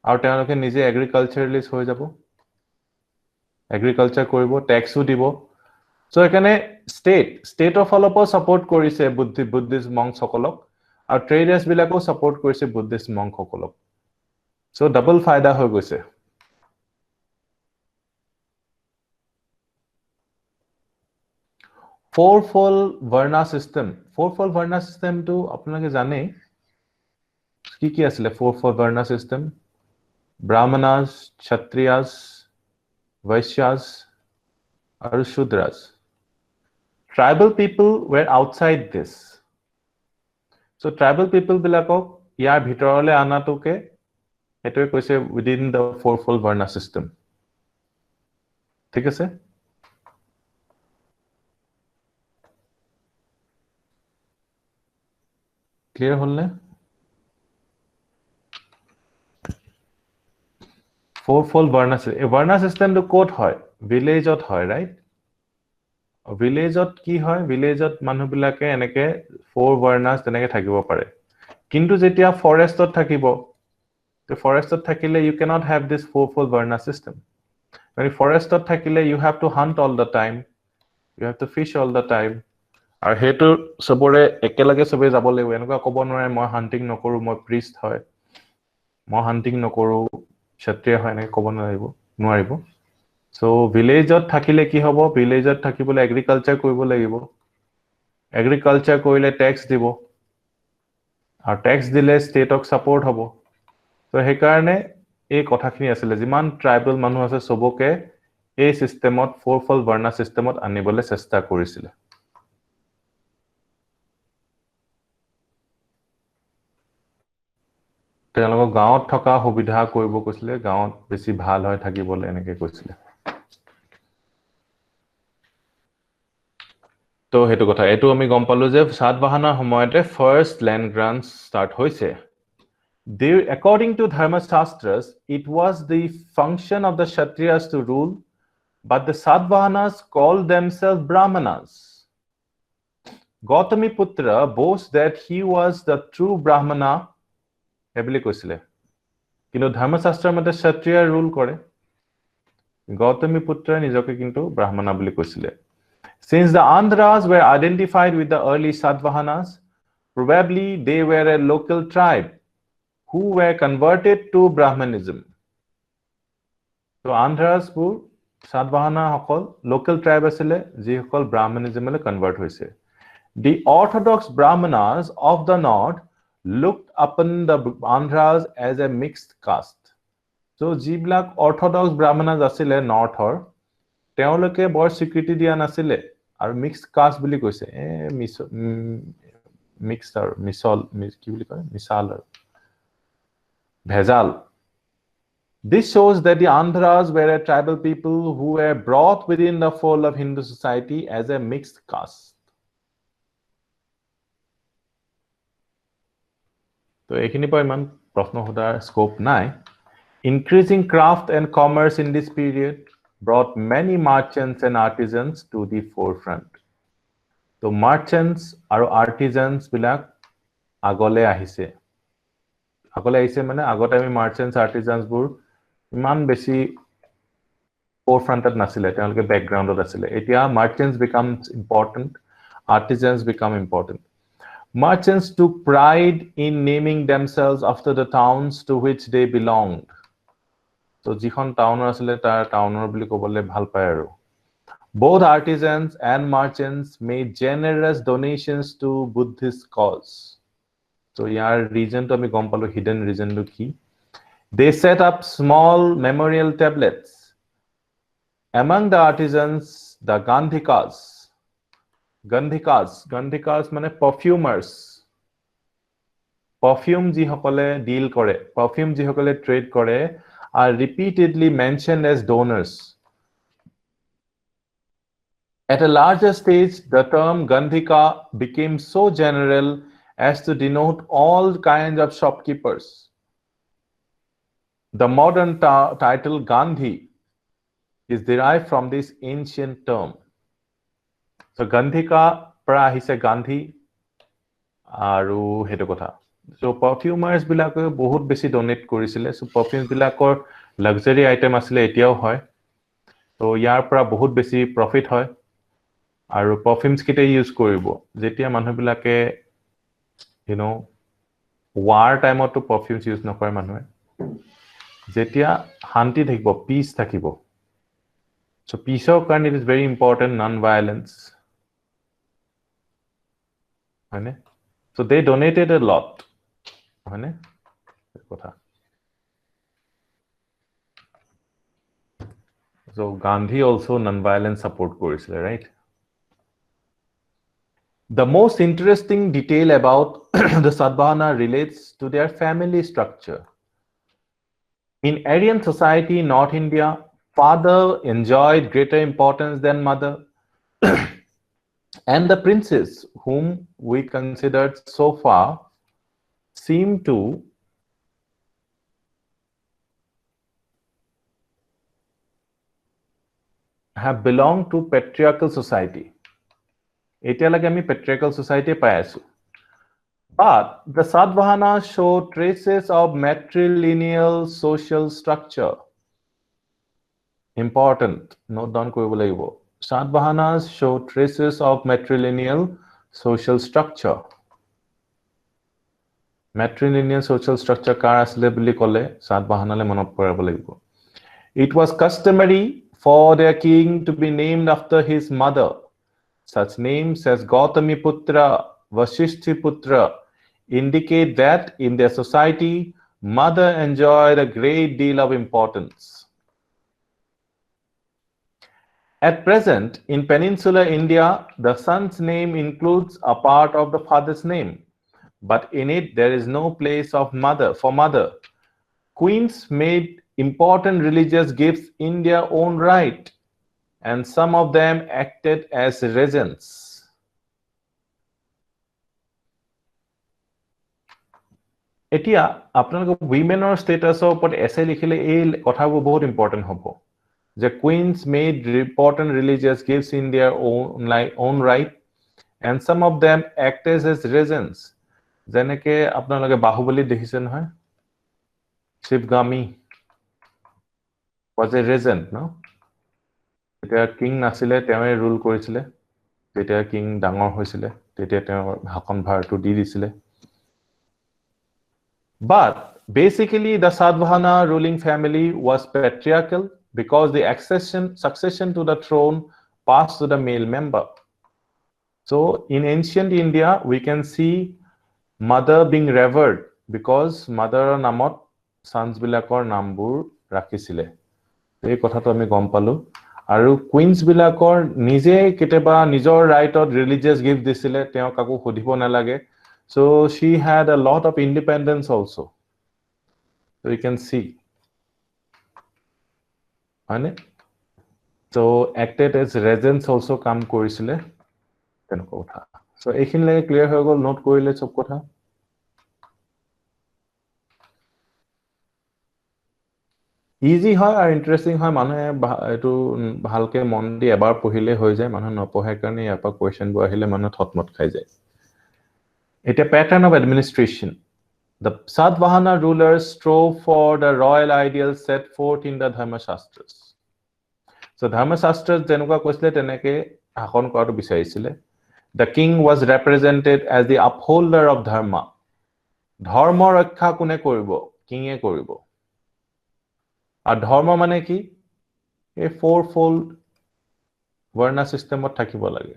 আৰু তেওঁলোকে নিজে এগ্ৰিকালচাৰালিষ্ট হৈ যাব এগ্ৰিকালচাৰ কৰিব ট্যাক্সও দিব সো এখানে ষ্টেটৰ ফালৰ পৰা সাপোৰ্ট কৰিছে বুদ্ধিষ্ট মংসকলক আৰু ট্ৰেডাৰ্ছ বিলাকও সাপোৰ্ট কৰিছে বুদ্ধিষ্ট মংসকলক সো ডাবল ফায়দা হৈ গৈছে fourfold varna system to আপোনালোকে জানে কি আছিলে fourfold varna system brahmanas kshatriyas vaishyas আৰু shudras tribal people were outside this so tribal people বিলাকক ইয়াৰ ভিতৰলৈ আনাটোকে এটোৱে কৈছে within the fourfold varna system ঠিক আছে ক্লিয়াৰ হলনে fourfold varna system to quote হয় ভিলেজত হয় ৰাইট ভিলেজত কি হয় ভিলেজত মানুহবিলাকে এনেকে four varnas তেনেকে থাকিব পাৰে কিন্তু যেতিয়া ফৰেষ্টত থাকিব তো ফৰেষ্টত থাকিলে you cannot have this fourfold varna system when ফৰেষ্টত থাকিলে you have to hunt all the time you have to fish all the time আৰু হেতু সবৰে একেলগে সবে যাব লাগিব এনেকুৱা ক'ব নোৱাৰে মই হান্টিং নকৰো মই প্ৰিষ্ট হয় মই হান্টিং নকৰো ক্ষত্ৰিয় হয় এনেকৈ ক'ব নোৱাৰিব সো ভিলেজত থাকিলে কি হ'ব ভিলেজত থাকিবলৈ এগ্ৰিকালচাৰ কৰিব লাগিব এগ্ৰিকালচাৰ কৰিলে ট্যাক্স দিব আৰু ট্যাক্স দিলে ষ্টেটক সাপোৰ্ট হ'ব তো সেই কাৰণে এই কথাখিনি আছিল যিমান ট্ৰাইবেল মানুহ আছে সবকে এই সিস্টেমত fourfold varna সিস্টেমত আনিবলৈ চেষ্টা কৰিছিল তেওঁলোকক গাঁৱত থকা সুবিধা কৰিব কৈছিলে গাঁৱত বেছি ভাল হয় থাকিবলৈ এনেকৈ কৈছিলে তো হেতু কথা এটো আমি গম পালো যে সাতবাহানাৰ সময়তে ফাৰ্স্ট ল্যান্ড গ্ৰান্টস স্টাৰ্ট হৈছে According to Dharma Shastras, it was the function of the Kshatriyas to rule, but the Satavahanas called themselves Brahmanas. Gautamiputra boasts that he was the true Brahmana. Kintu Dharma Shastra mate Kshatriya rule kore. Gautamiputra nijoke kintu Brahmana boli koisile. Since the Andhras were identified with the early Satavahanas, probably they were a local tribe who were converted to Brahmanism. So Andhras pur Satavahana hokol local tribe asile ji hokol Brahmanism le convert hoise. The Orthodox Brahmanas of the north looked upon the Andhras as a mixed caste. So jiblak Orthodox Brahmanas asile northor তেওঁলোকে বৰ স্বীকৃতি দিয়া নাছিলে আৰু mixed caste বুলি কৈছে mixed আৰু মিছল কি বুলি কয় মিছাল আৰু ভেজাল. This shows that the Andhras were a tribal people who were brought within the fold of Hindu society as a mixed caste. তো এইখিনি পৰা ইমান প্ৰশ্ন সোধাৰ স্কোপ নাই. Increasing craft and commerce in this period brought many merchants and artisans to the forefront. So merchants and artisans bilak agole ahise. Agole ahise mane agote ami merchants artisans bur iman beshi forefront at nasile telke background ot asile. Etia merchants becomes important, artisans become important. Merchants took pride in naming themselves after the towns to which they belonged. So jikhon town asile tar townor boli kobole bhal pai aru. Both artisans and merchants made generous donations to Buddhist cause. So yar reason to ami gom palo hidden reason to ki. They set up small memorial tablets. Among the artisans, the Gandhikas mane perfumers. Perfume ji hokole deal kore, perfume ji hokole trade kore are repeatedly mentioned as donors. At a larger stage, the term Gandhika became so general as to denote all kinds of shopkeepers. The modern title Gandhi is derived from this ancient term. So Gandhika pra ahise Gandhi aru hetu kotha. So perfumers bilake bahut beshi donate korisile. So perfumes bilakor luxury item asile etiao hoy. So yar pra bahut beshi profit hoy. Aru perfumes kite use koribo. Jetia manhu bilake war time to perfumes use nokore manhu. Jetia hanti thakibo, peace thakibo. So peace of kind, it is very important, non-violence. So they donated a lot. So Gandhi also non-violence support korisile, right? The most interesting detail about the Satavahana relates to their family structure. In Aryan society in North India, father enjoyed greater importance than mother. And the princes whom we considered so far seem to have belonged to patriarchal society. Etialage ami patriarchal society pai asu. But the Satavahana show traces of matrilineal social structure. Important, note down koribo lagibo. Satavahanas show traces of matrilineal social structure. Matrilineal social structure kar asile boli kole Satavahana le monot porabo lagibo. It was customary for their king to be named after his mother. Such names as Gautamiputra, Vasishthiputra indicate that in their society, mother enjoyed a great deal of importance. At present, in peninsular India, the son's name includes a part of the father's name, but in it there is no place of mother. Queens made important religious gifts in their own right, and some of them acted as regents. এতিয়া আপোনালোক উইমেনৰ ষ্টেটাছৰ ওপৰত এছে লিখিলে এই কথাবোৰ বহুত important হ'ব যে queens made important religious gifts in their own right and some of them acted as regents যেনেকে আপোনালোকে বাহুবলী দেখিছে নহয় শিৱগামী was a regent no তেতিয়া কিং নাছিলে তেওঁৱে ৰুল কৰিছিলে তেতিয়া কিং ডাঙৰ হৈছিলে তেতিয়া তেওঁ শাসন ভাৰটো দি দিছিলে But basically, the Satavahana ruling family was patriarchal because the succession to the throne passed to the male member. So in ancient India, we can see mother being revered because mother namot sons bilakor nambur rakhisile. এই কথাটো আমি গম পালো আৰু queen's বিলাকৰ নিজে কেতিয়াবা নিজৰ ৰাইটত ৰিলিজিয়াছ গিফ্ট দিছিলে তেওঁ কাকো সুধিব নালাগে so she had a lot of independence also so you can see so acted as regents also কাম কৰিছিলে তেনেকুৱা কথা so এইখিনিলৈকে ক্লিয়াৰ হৈ গ'ল নোট কৰিলে সব কথা ইজি হয় আৰু ইন্টাৰেষ্টিং হয় মানুহে এটো ভালকে মন দি এবাৰ পঢ়িলে হৈ যায় মানুহ নপঢ়াৰ কাৰণে ইয়াৰ পৰা কোৱেশ্চনবোৰ আহিলে মানুহ থটমট খাই যায় এটা pattern of administration the Satavahana rulers strove for the royal ideals set forth in the Dharma Shastras so Dharma Shastras যেনেকুৱা কৈছিলে তেনেকে শাসন কৰাটো বিচাৰিছিলে the king was represented as the upholder of dharma ধৰ্ম ৰক্ষা কোনে কৰিব কিঙে কৰিব আৰু ধৰ্ম মানে কি এই fourfold varna systemত থাকিব লাগে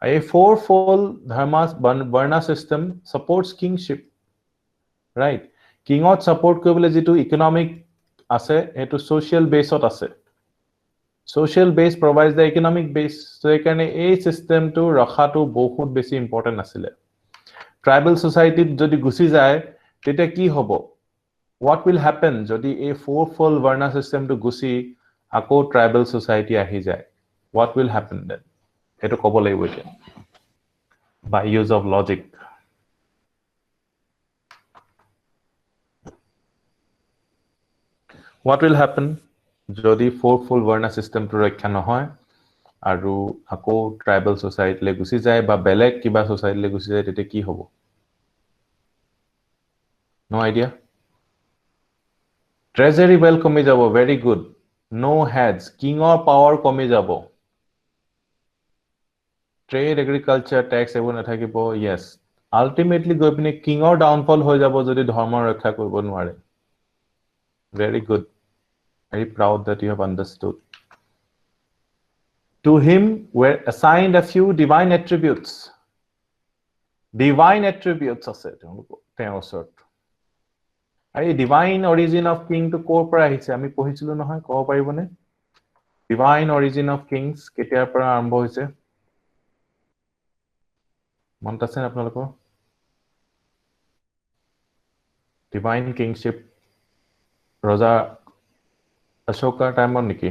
A fourfold dharma's varna system supports kingship, right? Kingot support কৰিবলৈ যেটো economic আছে এটো social base ত আছে social base provides the economic base so এখানে এই system টো ৰখাটো বহুত বেছি important আছিল tribal society যদি গুছি যায় তেতিয়া কি হ'ব what will happen যদি এই fourfold varna system টো গুছি আকৌ tribal society আহি যায় what will happen then এটো ক'ব লাগিব এতিয়া by use of logic what will happen যদি fourfold varna system টো ৰক্ষা নহয় আৰু আকৌ tribal society লে গুছি যায় বা বেলেগ কিবা society লে গুছি যায় তেতিয়া কি হ'ব no idea treasury well কমি যাব very good no heads king or power কমি যাব trade agriculture tax এবোৰ নাথাকিব yes ultimately গৈ পিনে king or downfall হৈ যাব যদি ধৰ্ম ৰক্ষা কৰিব নোৱাৰে very good very proud that you have understood to him were assigned a few divine attributes আছে তেওঁৰ ওচৰত এই divine origin of king to কৰ পৰা আহিছে আমি পঢ়িছিলো নহয় ক'ব পাৰিবনে divine origin of kings কেতিয়াৰ পৰা আৰম্ভ হৈছে মনত আছে আপোনালোকৰ divine kingship ৰজা অশোকাৰ টাইমত নেকি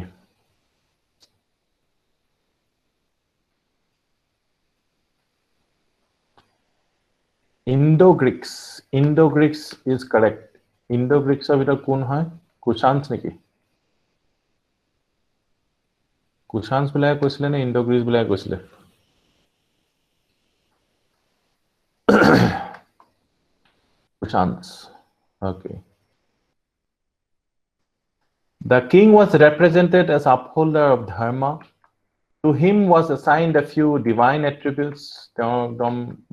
Indo-Greeks is correct Indo-Greeks of ভিতৰত কোন হয় কুশানছ নেকি কুশানছ বিলাক কৈছিলে নে Indo-Greeks বিলাক কৈছিলে kushans okay the king was represented as upholder of dharma to him was assigned a few divine attributes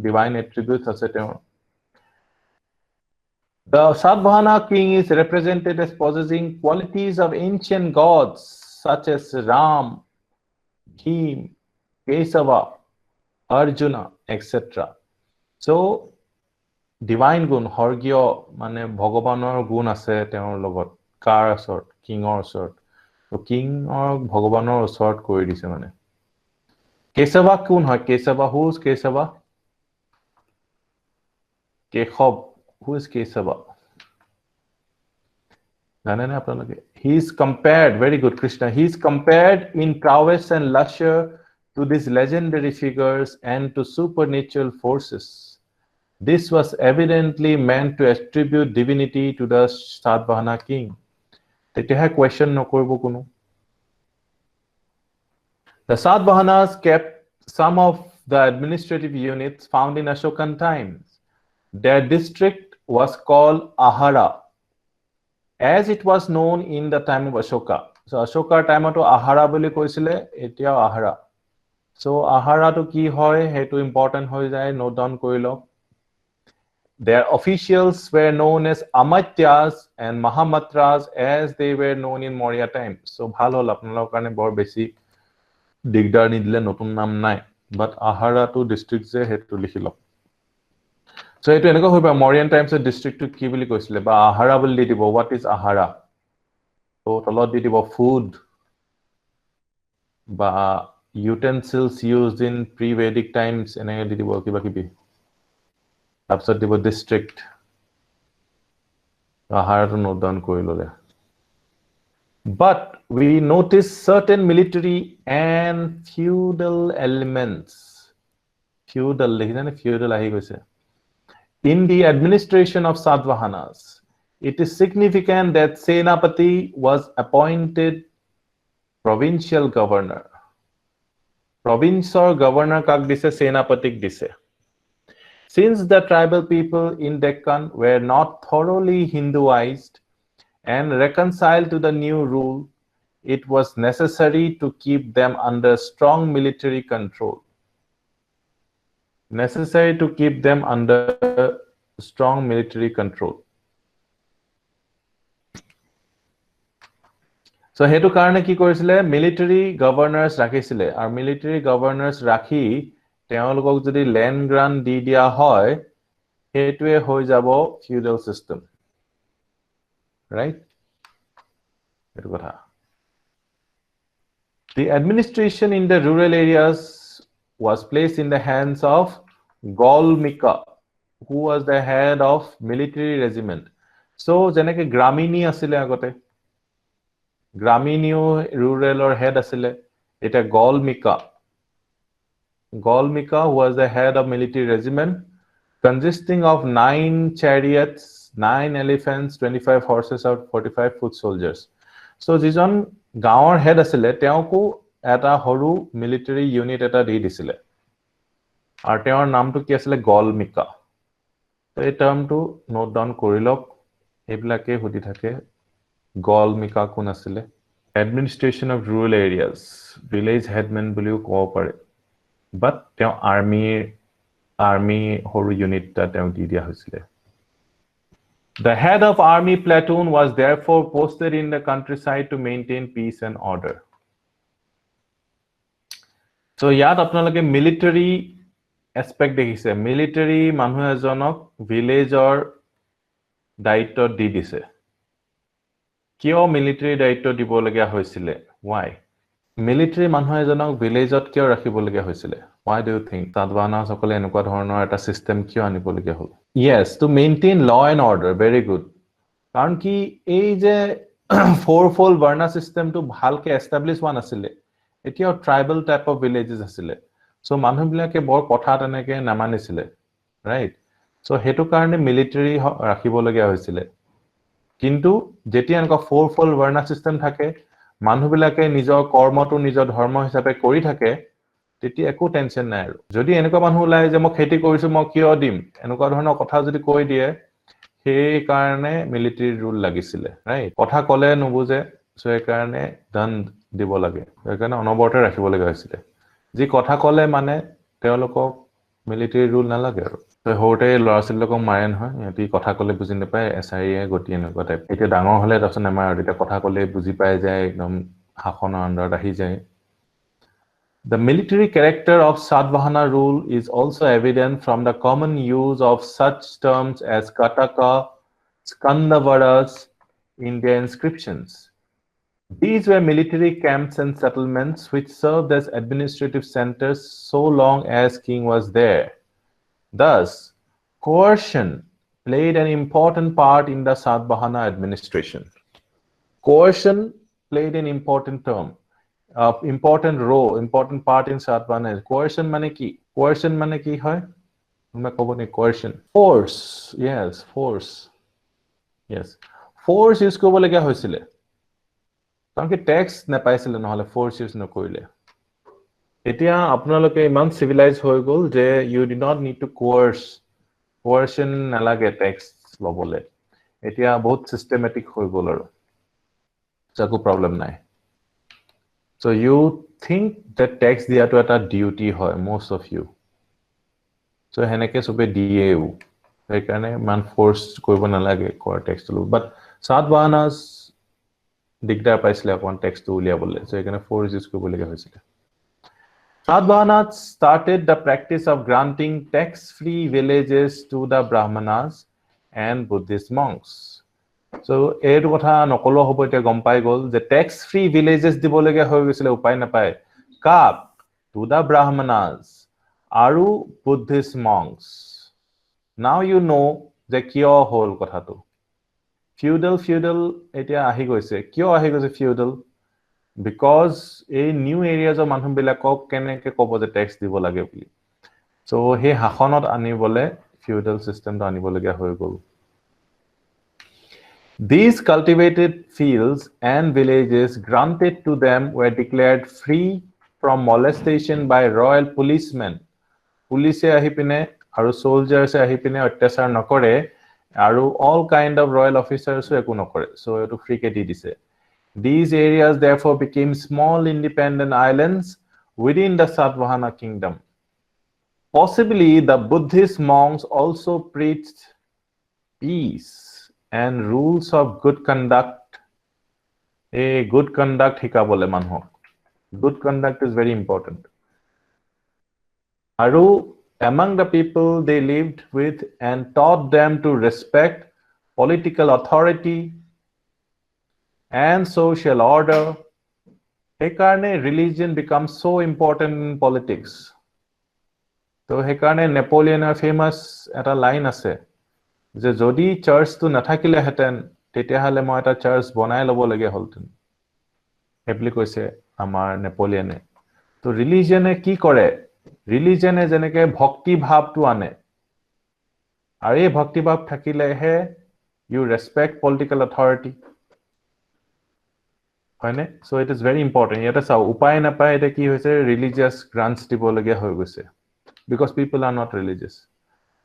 divine attributes ase the Satavahana king is represented as possessing qualities of ancient gods such as Ram, Bhim, Kesava, Arjuna, etc. So, divine gun, Horgyo, mane Bhagavanor gun ase তেওঁৰ লগত কাৰ ওচৰত কিঙৰ ওচৰত তো king or ভগৱানৰ ওচৰত কৰি দিছে মানে কেশৱা কোন হয় কেশৱা who is কেশৱা Keshab who is কেশৱা জানে না আপোনালোকে he is compared very good Krishna he is compared in prowess and lustre to these legendary figures and to supernatural forces This was evidently meant to attribute divinity to the Satavahana king. তেতিয়াহে question নকৰিব কোনো. The Satavahanas kept some of the administrative units found in Ashokan times. Their district was called Ahara, as it was known in the time of Ashoka. So Ashoka's time to Ahara boli koisile, etiao Ahara. So Ahara to ki hoy, hetu important hoy jay, note down korilo. Their officials were known as Amatyas and Mahamatras, as they were known in Maurya times. So bhal hol apnalok karone bor beshi digdar nidile notun nam nai, but Ahara to district je hetu likhilo. So etu eneko hoiba Mauryan times district to ki boli koisile ba Ahara boli dibo. What is Ahara? So tolot di dibo food ba utensils used in pre-Vedic times enege di dibo kiba kibi. After the district, Ahara to note down korilo le. But we notice certain military and feudal elements. Feudal, feudal ahi goise. In the administration of Satavahanas, it is significant that Senapati was appointed provincial governor. Province or governor kak dise, Senapatik dise. Since the tribal people in Deccan were not thoroughly Hinduized and reconciled to the new rule, it was necessary to keep them under strong military control. Necessary to keep them under strong military control. So hetu karone ki korisile, military governors rakhisile, ar military governors rakhi তেওঁলোকক যদি land grant দি দিয়া হয়, হেতুৱে হৈ যাব feudal system, right? এটো কথা. The administration in the rural areas was placed in the hands of Golmika, who was the head of military regiment. So jeneke Gramini asile agote, Graminiও rural or head asile, eta Golmika. Golmika was the head of military regiment consisting of 9 chariots, 9 elephants, 25 horses, or 45 foot soldiers. So jijon gaor head asile teoko eta horu military unit eta di disile. Ar teor naam to ki asile Golmika. So ei term to note down korilok, eblake hudi thake Golmika kun asile. Administration of rural areas, village headman buliu kobo pare. But the army horu unit that di dia hoisile. The head of army platoon was therefore posted in the countryside to maintain peace and order. So yat apnaloke military aspect dekhise, military manhu ejonok village or daitto di dise. Kio military daitto dibo lagia hoisile? Why? Military মানুহ এজনক ভিলেজত কিয় ৰাখিবলগীয়া হৈছিল? Why do you think Satavahana সকলে এনেকুৱা ধৰণৰ এটা system কিয় আনিবলগীয়া হ'ল? Yes, to maintain law and order. Very good. কাৰণ কি এই যে fourfold varna system to ভালকে establish হোৱা নাছিলে, এতিয়াও tribal type of villages আছিলে. So মানুহবিলাকে বৰ কথা তেনেকে নামানিছিলে, right? So হেতু কাৰণে military ৰাখিবলগীয়া হৈছিলে. কিন্তু যেতিয়া এনেকুৱা fourfold varna system থাকে, মানুহবিলাকে নিজৰ কৰ্মটো নিজৰ ধৰ্ম হিচাপে কৰি থাকে, তেতিয়া একো টেনচন নাই আৰু। যদি এনেকুৱা মানুহ ওলাই যে মই খেতি কৰিছো মই কিয় দিম, এনেকুৱা ধৰণৰ কথা যদি কৈ দিয়ে, সেই কাৰণে মিলিটাৰী ৰুল লাগিছিলে, ৰাইট? কথা কলে নুবুজে, সো এই কাৰণে দণ্ড দিব লাগে, এই কাৰণে অনবৰতে ৰাখিব লগা হৈছিলে। যি কথা কলে মানে তেওঁলোকক মিলিটাৰী ৰুল নালাগে আৰু। সৰুতে ল'ৰা ছোৱালীবিলাকক মাৰে নহয়, সিহঁতি কথা কলে বুজি নাপায়, এছাৰিয়ে গতি এনেকুৱা টাইপ। এতিয়া ডাঙৰ হলে তাৰপিছত নামাৰে আৰু, তেতিয়া কথা কলে বুজি পাই যায়, একদম শাসনৰ আণ্ডাৰত আহি যায়। The military character of Satavahana rule is also evident from the common use of such terms as Kataka, Skandavaras in their inscriptions. These were military camps and settlements which served as administrative centers so long as king was there. Thus, coercion played an important part in the Satavahana administration. Coercion played an important part in Satavahana. Coercion mane ki? Coercion mane ki hoy? coercion. Force. Yes, force. Yes. Force use কৰিব লগা হৈছিল কাৰণ কি tax নাপাইছিল নহলে force use নকৰিলে এতিয়া আপোনালোকে ইমান সিভিলাইজ হৈ গল যে you did not need to coercion নালাগে টেক্স লবলে এতিয়া বহুত সিস্টেমেটিক হৈ গল আৰু যাকো প্ৰবলেম নাই so you think that tax দিয়াটো এটা ডিউটি হয় most of you so হেনেকে সবে দিয়েও সেইকাৰণে মান ফোৰ্স কৰিব নালাগে কৰ টেক্স লো but Satavahanas দিগদাৰ পাইছিলে অকন টেক্সটো উলিয়াবলে so এইকাৰণে ফোৰ্স ইউজ কৰিব লগা হৈছিল Satavahana started the practice of granting tax-free villages to the Brahmanas and Buddhist monks. So, এইটো কথা নকলো হ'ব এতিয়া গম পাই গল যে tax-free villages দিবলগে হৈ গৈছিল উপায় নাপায় কাক to the Brahmanas আৰু Buddhist monks. Now you know যে কিয় হল কথাটো feudal এতিয়া আহি গৈছে কিয় আহি গৈছে feudal because a new areas of মানুহ বিলাকক কেনেকে কব যে ট্যাক্স দিব লাগে বুলি so হে হাখনত আনিবলে feudal system টো আনিবলগিয়া হৈ গল these cultivated fields and villages granted to them were declared free from molestation by royal policemen police ahi pine aru soldiers ahi pine অত্যাচাৰ নকৰে আৰু all kind of royal officers একো নকৰে so এটো free কে দি দিছে These areas therefore became small independent islands within the Satavahana kingdom. Possibly the Buddhist monks also preached peace and rules of good conduct. A good conduct hikabole manhok. Good conduct is very important. Aru among the people they lived with and taught them to respect political authority and social order. Hekarne religion becomes so important in politics. So hekarne Napoleon famous eta line ase je jodi church tu nathakile heten tetia hale moi eta church bonai lobo lage holten hebli koise amar Napoleon to religion e ki kore religion e jeneke bhakti bhav tu ane ar ei bhakti bhav thakile he you respect political authority so it is very important yeta sa upay na pa eta ki hoise religious grants dibologia hoy goise because people are not religious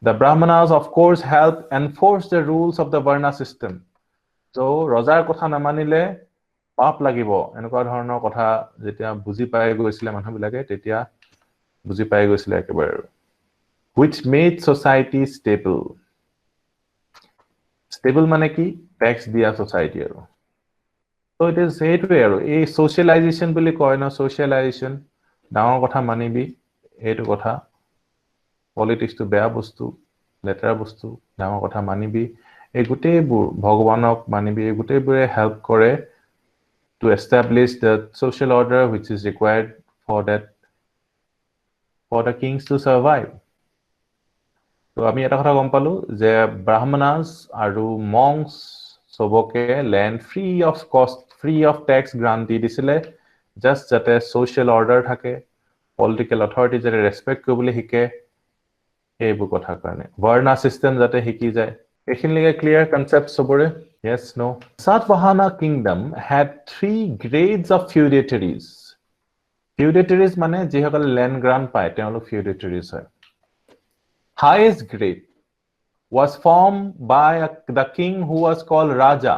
the brahmanas of course help enforce the rules of the varna system so rojar kotha na manile pap lagibo enukwa dhornor kotha jetia buji pai goisile manhu bilage tetia buji pai goisile ekebar which made society stable mane ki tax dia society aro So it is a socialization বুলি কয় না socialization ডাঙৰ কথা মানিবি এইটো কথা politics to বেয়া বস্তু লেতেৰা বস্তু ডাঙৰ কথা মানিবি এই গুটেইবোৰ ভগৱানক মানিবি এই গুটেইবোৰে হেল্প কৰে to establish the social order which is required for the kings to survive so আমি এটা কথা গম পালো যে brahmanas আৰু monks সবকে land free of cost free of tax grant di disile just jate social order thake political authority jate respect kobole hike ebu kotha karne varna system jate hiki jay ekhinlige clear concept sobore yes no Satavahana kingdom had 3 grades of feudatories mane jehakal land grant pai teolo feudatories hoy highest grade was formed by the king who was called Raja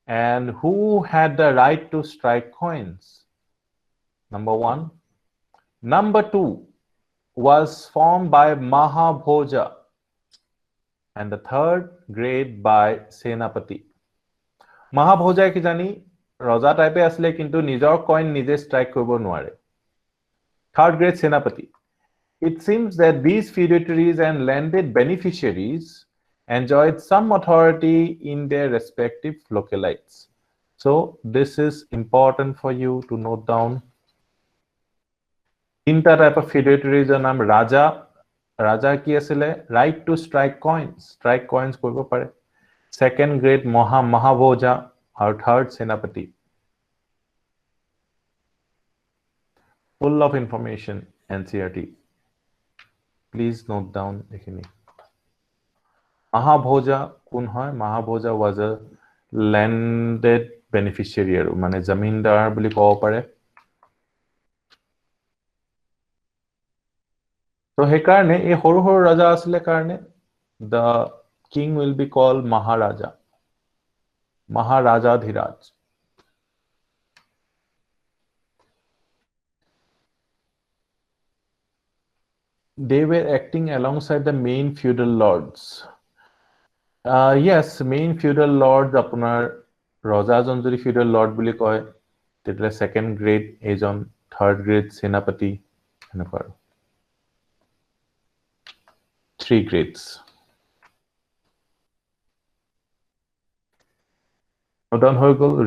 and who had the right to strike coins. Number 1. Number 2 was formed by Mahabhoja and the third grade by Senapati. Mahabhoja ki jani Raja type asle kintu nijor coin nije strike koribo nware. Third grade Senapati. It seems that these feudatories and landed beneficiaries enjoyed some authority in their respective localities. So this is important for you to note down. Tinta type of feudatories are named Raja ki asile right to strike coins koribo pare. Second grade Mahabhoja or third Senapati. Full of information NCERT. Please note down ekhini. Mahabhoja kun hoy? Mahabhoja was a landed beneficiary aru mane zamindar boli kobo pare. So he karne ei horu horu raja asile karne the king will be called Maharaja. Maharaja Dhiraj. They were acting alongside the main feudal lords. Yes, main feudal lords apunar Raja jon jodi feudal lord boli koy tetile second grade ejon third grade senapati enakar 3 grades. Done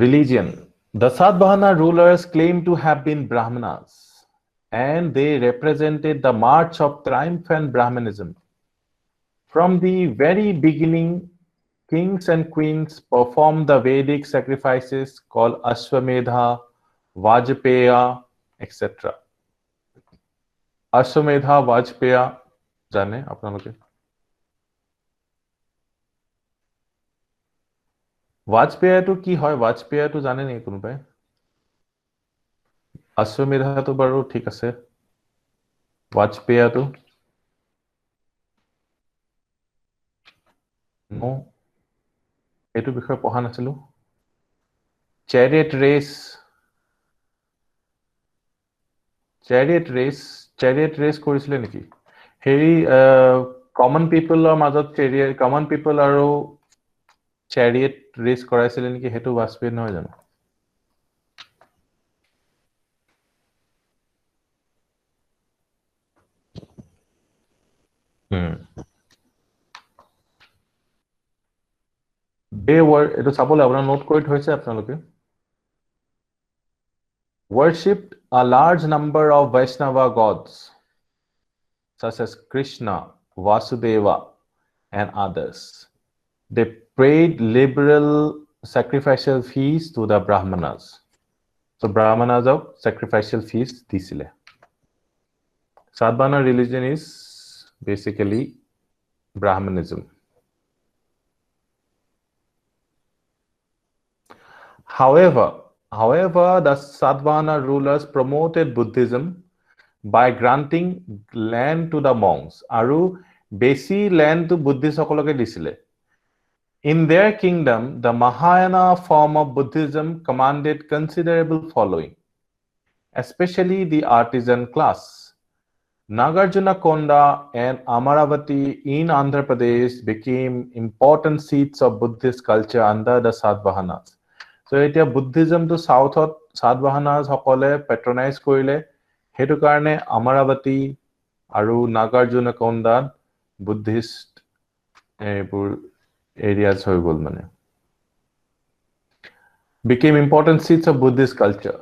religion. The Satavahana rulers claim to have been Brahmanas, and they represented the march of triumphant Brahmanism. From the very beginning, kings and queens performed the Vedic sacrifices called Ashwamedha, Vajpaya, etc. Ashwamedha, Vajpaya, jane apnaloke? Vajpaya to ki hoy? Vajpaya to jane nei konobai? Ashwamedha to baru thik ase. Vajpaya to no. Etu বিষয়ে পঢ়া নাছিলো. Chariot race কৰিছিলে নেকি? হেৰি common people মাজত common people আৰু chariot race কৰাইছিলে নেকি? হেতু বাজপেয়ী নহয় জানো? They were, etu চাবলৈ আপোনাৰ নোট কৰি থৈছে আপোনালোকে. Worshipped a large number of Vaishnava gods such as Krishna, Vasudeva, and others. They paid liberal sacrificial fees to the Brahmanas. So Brahmanas of sacrificial fees disile. Satavahana religion is basically Brahmanism. However, the Satavahana rulers promoted Buddhism by granting land to the monks. Aru besi land to Buddhist okoloke disile. In their kingdom, the Mahayana form of Buddhism commanded considerable following, especially the artisan class. Nagarjunakonda and Amaravati in Andhra Pradesh became important seats of Buddhist culture under the Satavahanas. So etia Buddhism to south of Satavahanas hokole patronize korile, hetu karne Amaravati aru Nagarjunakonda Buddhist areas hoy gol mane became important seats of Buddhist culture,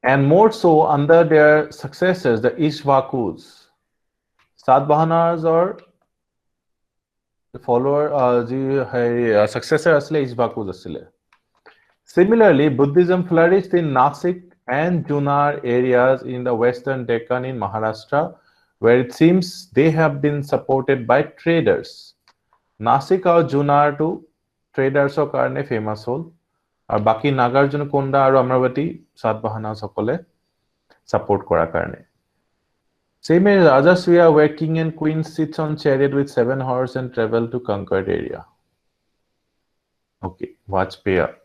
and more so under their successors, the Ishvakus. Satavahanas or the follower successor asle Ishvakus asile. Similarly, Buddhism flourished in Nasik and Junar areas in the western Deccan in Maharashtra, where it seems they have been supported by traders. Nasik और Junar to traders or karne famous hol, और बाकी Nagarjunakonda और Amaravati Satavahana সকলে support kora karne. Same as Rajasriya, where king and queen sits on chariot with 7 horses and travel to conquered area. Okay, Vajpaya.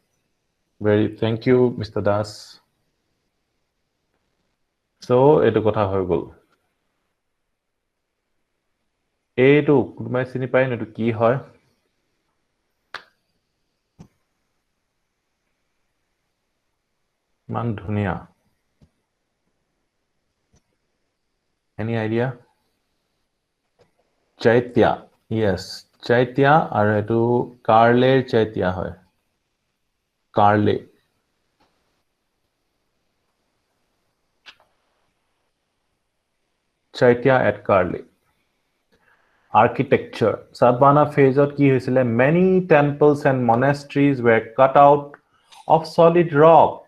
Thank you, Mr. Das. So, etu kotha hoy gol. Etu kunbai chini pai etu ki hoy? Man dhuniya. Any idea? Chaitya. Yes, Chaitya aru etu Karle Chaitya hoy. Karle. Chaitya at Karle. Architecture. Satavahana phase of ki hoisile, many temples and monasteries were cut out of solid rock.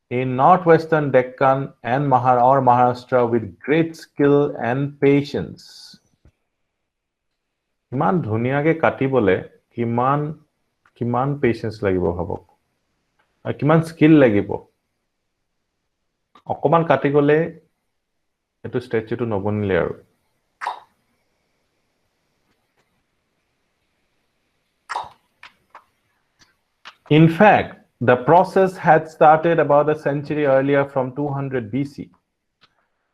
in northwestern Deccan and Maharashtra with great skill and patience. Kiman dhuniyage katibole kiman patience lagibo bhabok. Kiman skill lagibo. Okoman kati gole etu statue to nobonile aru. In fact, the process had started about a century earlier from 200 BC.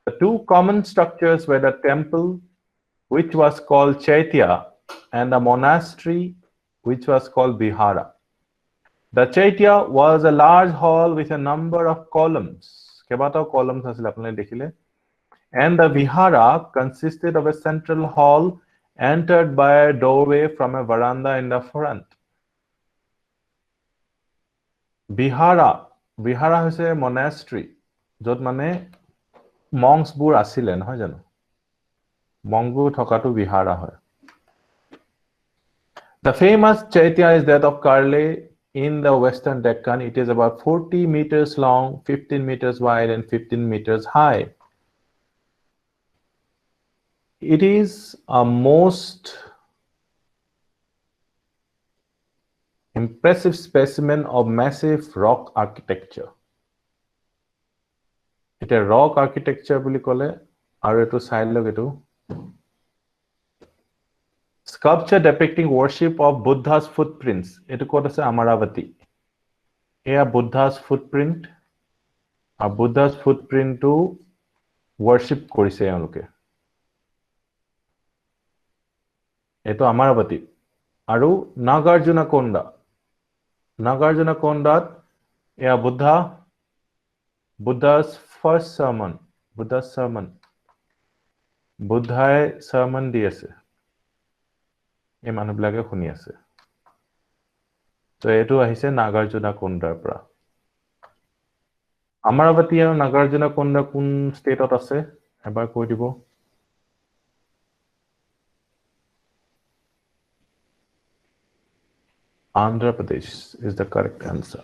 The two common structures were the temple, which was called Chaitya, and the monastery, which was called Vihara. The Chaitya was a large hall with a number of columns. And the Vihara consisted of a central hall entered by a doorway from a veranda in the front. Vihara is a monastery. Jot mane monks bur asile নহয় জানো monk bur thokatu Vihara hoy. The famous Chaitya is that of Karle in the western Deccan. It is about 40 meters long, 15 meters wide, and 15 meters high. It is a most impressive specimen of massive rock architecture. It a rock architecture boli kole aru etu side log etu sculpture depicting worship of Buddha's footprints. Etu kot ase Amaravati. Eya Buddha's footprint. A Buddha's footprint to worship korise eloke. Eto Amaravati. Aru Nagarjuna Konda. Nagarjuna Kondat eya Buddha's first sermon. Buddha's sermon. Buddhae sermon di ase. এই মানুহবিলাকে শুনি আছে তো এটো আহিছে নাগাৰ্জুনা কোণ্ডাৰ পৰা আমাৰাৱতী আৰু নাগাৰ্জুনা কোণ্ডা কোন ষ্টেটত আছে এবাৰ কৈ দিব Andhra Pradesh is the correct answer.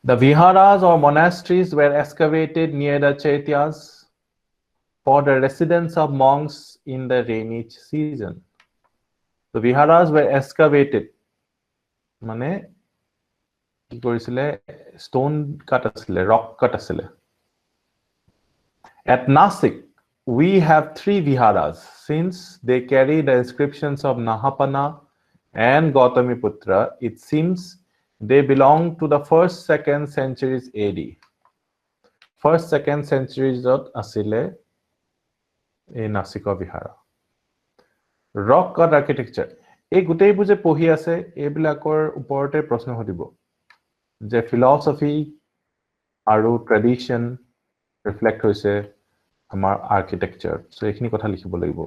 The viharas or monasteries were excavated near the Chaityas for the residence of monks in the rainy season. The viharas were excavated. Mane ki korisile stone cut asile, rock cut asile. At Nasik, we have 3 viharas since they carry the inscriptions of Nahapana and Gautamiputra. It seems they belong to the 1st, 2nd centuries AD. 1st, 2nd centuries of asile in Nasika Vihara. Rock cut architecture. এই গুটেইবোৰ যে পঢ়ি আছে এইবিলাকৰ ওপৰতে প্ৰশ্ন হদিব যে philosophy আৰু tradition reflect হৈছে আমাৰ আৰ্কিটেকচাৰ সো এইখিনি কথা লিখিব লাগিব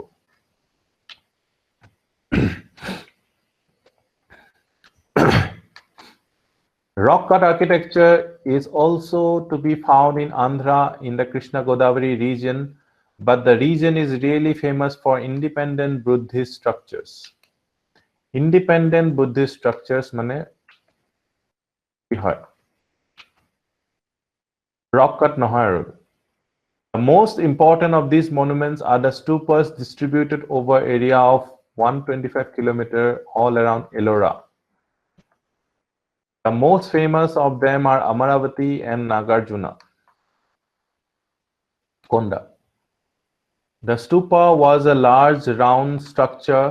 Rock cut architecture is also to be found in Andhra in the Krishna Godavari region, but the region is really famous for independent Buddhist structures. Independent Buddhist structures mane rock cut nohoy. The most important of these monuments are the stupas distributed over area of 125 kilometers all around Ellora. The most famous of them are Amaravati and Nagarjuna Konda. The stupa was a large round structure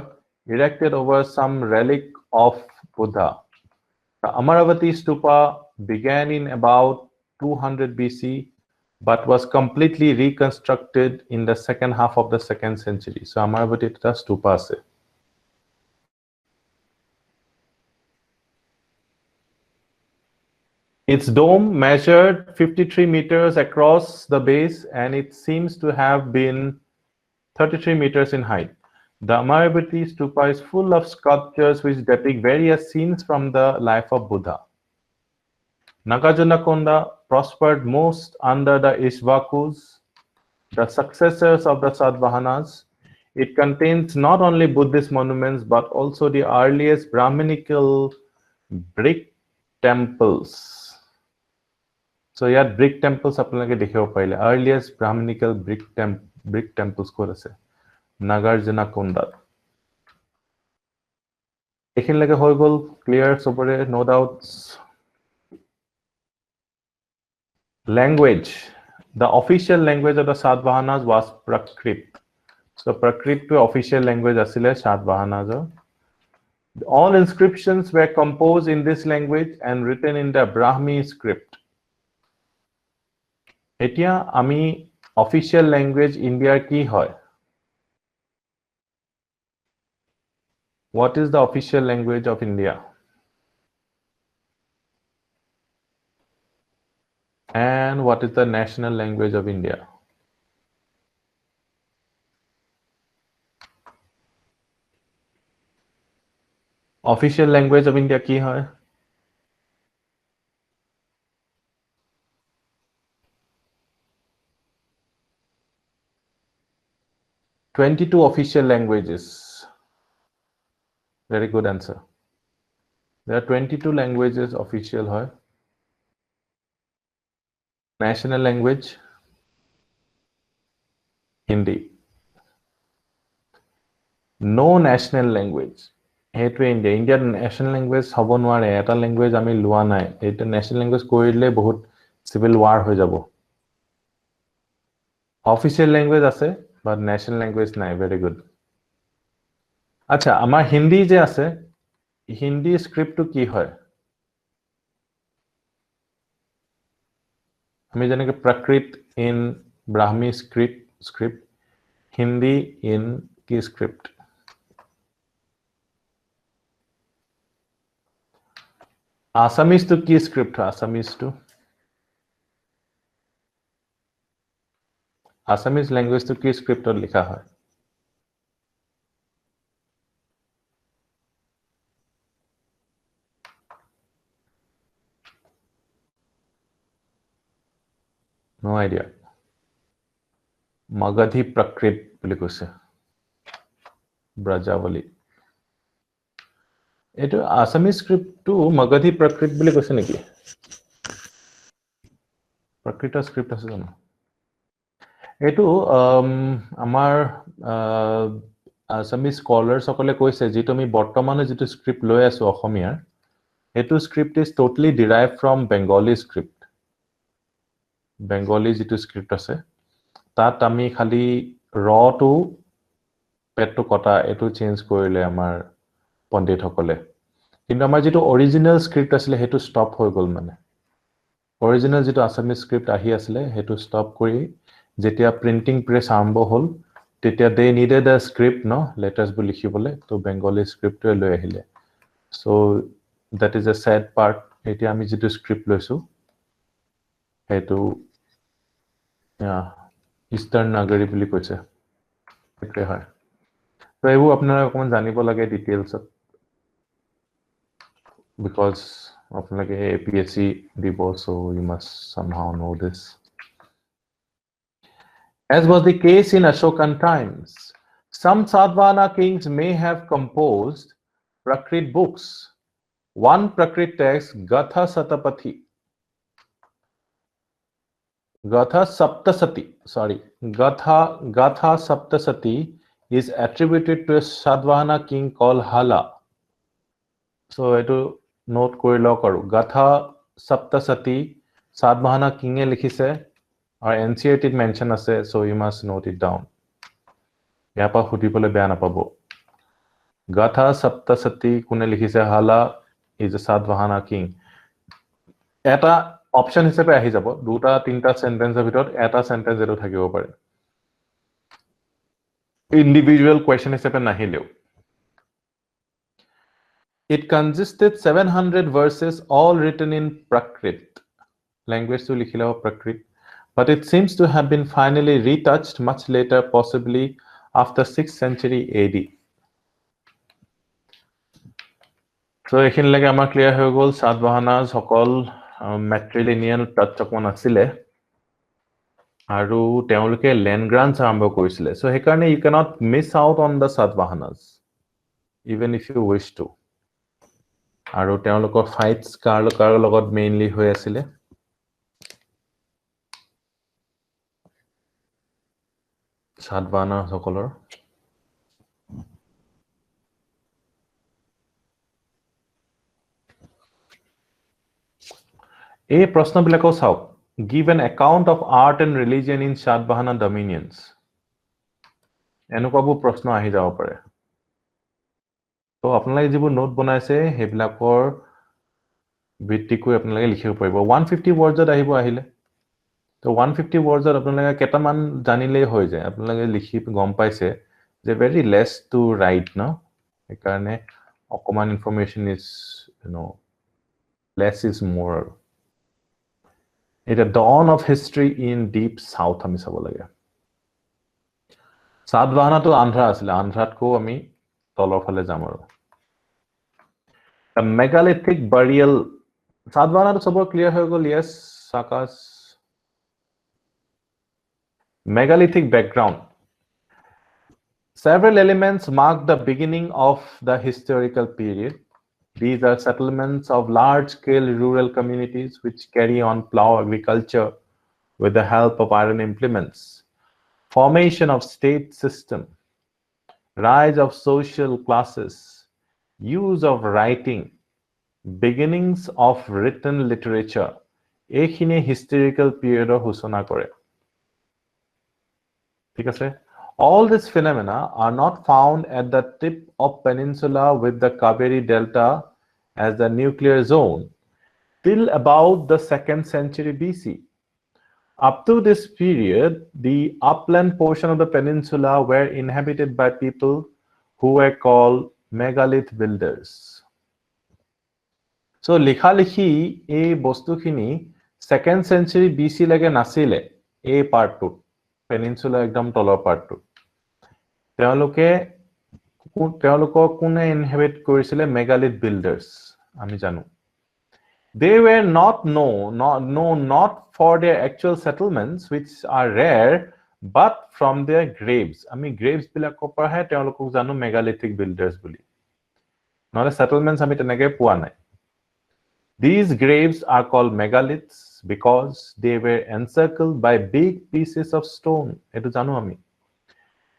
erected over some relic of Buddha. The Amaravati stupa began in about 200 BC but was completely reconstructed in the second half of the 2nd century. So Amaravati ta stupa ase. Its dome measured 53 meters across the base and it seems to have been 33 meters in height. The Amaravati stupa is full of sculptures which depict various scenes from the life of Buddha. Nagarjuna Konda prospered most under the Ishvakus, the successors of the Satavahanas. It contains not only Buddhist monuments but also the earliest Brahminical brick temples. So yet brick temples আপোনালোকে দেখিব পাৰিলে earliest Brahminical brick temples ক'ত আছে Nagarjuna Konda. এইখিনিলৈকে হৈ গ'ল clear চবৰে no doubts. Language. The official language of the Satavahanas was Prakrit. So Prakrit to official language asile Satavahanas. All inscriptions were composed in this language and written in the Brahmi script. Etia ami official language India ki hoy? What is the official language of India? And what is the national language of India? Official language of India ki hoy? "22 official languages." Very good answer. There are 22 languages official hoy. National language Hindi. No national language. Hetu India. Indian national language hobo nware. Eta language ami lua nai. Eta national language korile bahut civil war hoy jabo. Official language ase, but national language nai. Very good. Acha, amar Hindi je ase, Hindi script to ki hoy? Ami jane ke Prakrit in Brahmi script, Hindi in ki script. Assamese to ki script hai? Assamese to? Assamese language to ki script or likha hai? No idea. Magadhi Prakrit boli koise. Brajavali. Eto Assamese script to Magadhi Prakrit boli koise neki? Prakrita script ase jano? Eto amar Assamese scholars okole koise je tomi bortomane jitu script loi asu Assamiyar. Eto script is totally derived from Bengali script. Bengali jitu script ase. Tat ami khali raw to pet to kota eto change korile amar pandit hokole. Kintu amar jitu original script asile hetu stop hoy gol mane. Original jitu Assamese script ahi asile hetu stop kori jetia printing press arambo hol tetia they needed a script no letters bu likhibole to Bengali script to loi ahile. So that is a sad part. Etia ami jitu script loisu hetu Eastern Nagari boli koise. Ekre hoy. So ebu apnara okon janibo lage details because apnalage APSC dibo, so you must somehow know this. As was the case in Ashokan times, some Satavahana kings may have composed Prakrit books. One Prakrit text, Gatha Saptasati is attributed to a Satavahana king called Hala. So eto note kori lo karu. Gatha Saptasati Satavahana king e likhise or NCERT mention ase, so you must note it down. Yapa hudibole beya napabo. Gatha Saptasati kune likhise Hala is a Satavahana king. Eta option hisabe ahi jabo. Duta tinta sentence bhitor eta sentence eto thakibo pare. Individual question hisabe nahileo. It consisted 700 verses all written in Prakrit. Language to likhila Prakrit. But it seems to have been finally retouched much later, possibly after 6th century AD. So ekhinilage amar clear hoy gol Satavahanas hokol matrilineal touch okon asile aru teuluke land grants arambo korisile. So hekarne you cannot miss out on the Satavahanas even if you wish to. আৰু তেওঁলোকৰ fights কাৰ লগত mainly হৈ আছিল সাতবাহনা সকলৰ এই প্ৰশ্নবিলাকও চাওক give an account of art and religion in Satavahana dominions এনেকুৱাবোৰ প্ৰশ্ন আহি যাব পাৰে তো আপোনালোকে যিবোৰ নোট বনাইছে হেবিলাকৰ ভিত্তি কৰি আপোনালোকে লিখিব পাৰিব 150 words আহিলে তো 150 words আপোনালোকে কেটামান জানিলেই হৈ যায় আপোনালোকে লিখি গম পাইছে যে very less to write no সেইকাৰণে অকমান information is less is more এটা dawn of history in deep south আমি চাব লাগে সাতবাহনাটো আন্ধ্ৰা আছিল আন্ধ্ৰাতকো আমি তলৰ ফালে যাম আৰু a megalithic burial সাতবাহনাটো সবৰ ক্লিয়াৰ হৈ গ'ল yes সাকাশ megalithic background several elements mark the beginning of the historical period these are settlements of large scale rural communities which carry on plow agriculture with the help of iron implements formation of state system rise of social classes use of writing beginnings of written literature ekhine historical period husona kore ঠিক আছে all these phenomena are not found at the tip of peninsula with the Kaveri delta as the nuclear zone till about the 2nd century BC up to this period the upland portion of the peninsula were inhabited by people who were called megalith builders so likha likhi ei bostu khini 2nd century BC lage nasile ei part to peninsula ekdom tolor part to তেওঁলোকক কোনে inhabit কৰিছিলে megalith builders আমি জানো they were not known not for their actual settlements which are rare but from their graves আমি graves বিলাকৰ পৰাহে তেওঁলোকক জানো megalithic builders বুলি নহলে settlements আমি তেনেকৈ পোৱা নাই these graves are called megaliths because they were encircled by big pieces of stone etu janu ami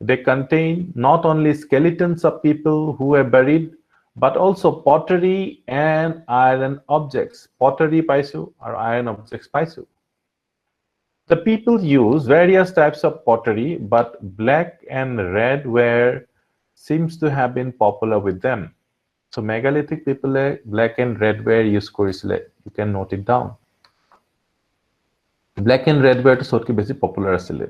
they contain not only skeletons of people who were buried but also pottery and iron objects pottery paisu or iron objects paisu the people used various types of pottery but black and red seems to have been popular with them so megalithic people black and red ware use korisile you can note it down black and red ware to sotke beshi popular asile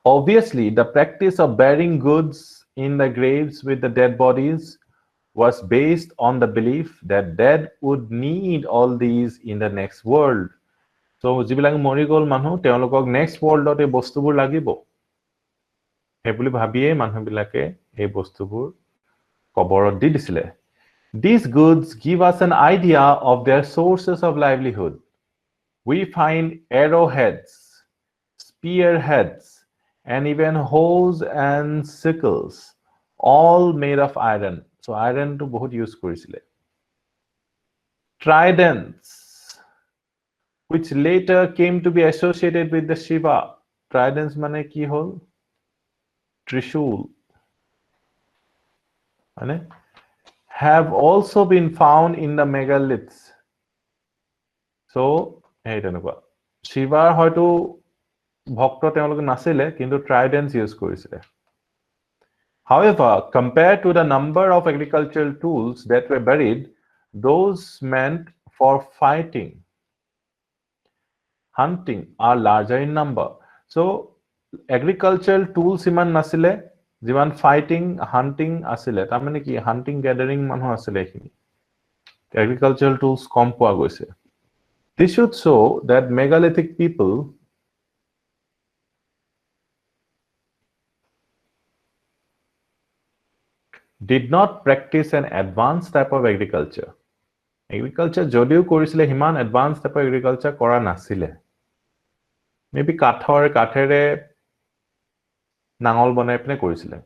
obviously the practice of burying goods in the graves with the dead bodies was based on the belief that dead would need all these in the next world so jibilang mori gol manu teolokok next world ote bostubur lagibo hebuli bhabiye manu bilake ei bostubur koborot di disile these goods give us an idea of their sources of livelihood we find arrowheads spearheads and even hoes and sickles all made of iron so iron to bahut use korisile tridents which later came to be associated with the Shiva tridents mane ki hol trishul ane have also been found in the megaliths so ei tenukwa Shiva hoyto ভক্ত তেওঁলোকে নাছিলে কিন্তু tridents use কৰিছিলে however compared to the number of agricultural tools that were buried those meant for fighting hunting are larger in number so agricultural tools iman nasile jiman fighting hunting asile ta mane ki hunting gathering manu asile ekhini agricultural tools kom poa goise this should show that megalithic people did not practice an advanced type of agriculture jodio korisile himan advanced type of agriculture kora nasile maybe kathere nangol banai pne korisile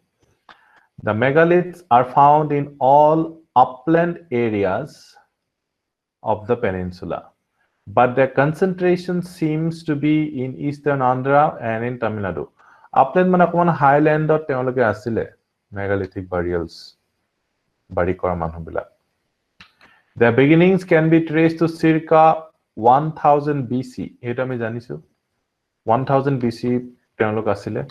the megaliths are found in all upland areas of the peninsula. But their concentration seems to be in eastern Andhra and in Tamil Nadu. Upland man akman highland or teology asile megalithic burials bari kora manhu bilak. Their beginnings can be traced to circa 1000 BC. Eta ami janisu 1000 BC teolog asile.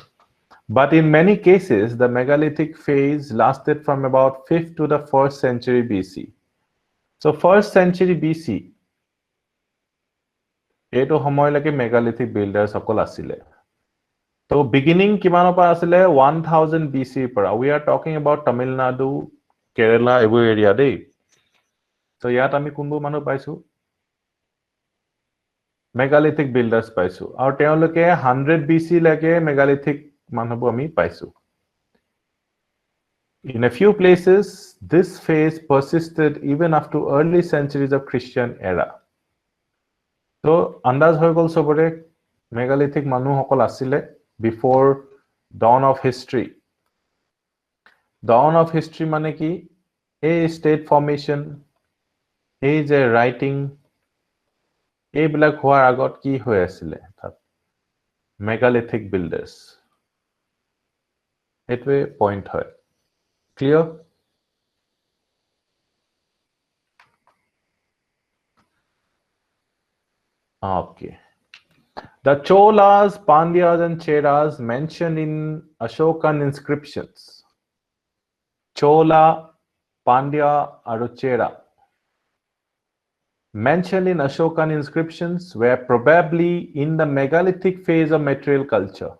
But in many cases, the megalithic phase lasted from about 5th to the 1st century BC. So 1st century BC, eto homoy lage megalithic builders okol asile. So beginning kimano pa asile 1000 BC para. We are talking about Tamil Nadu, Kerala, ebu area dey. So yat ami kunbu manu paisu megalithic builders paisu. Aur teoloke 100 BC lage megalithic manhabu ami paisu. In a few places, this phase persisted even up to early centuries of Christian era. So, andaz hoy gol sobore megalithic manu hokol asile before dawn of history. Dawn of history mane ki a state formation, a je writing, a bilak hoar agot ki hoy asile megalithic builders. Etwe point hoy. Clear? Okay. The Cholas, Pandyas, and Cheras mentioned in Ashokan inscriptions. Chola, Pandya, and Chera mentioned in Ashokan inscriptions were probably in the megalithic phase of material culture.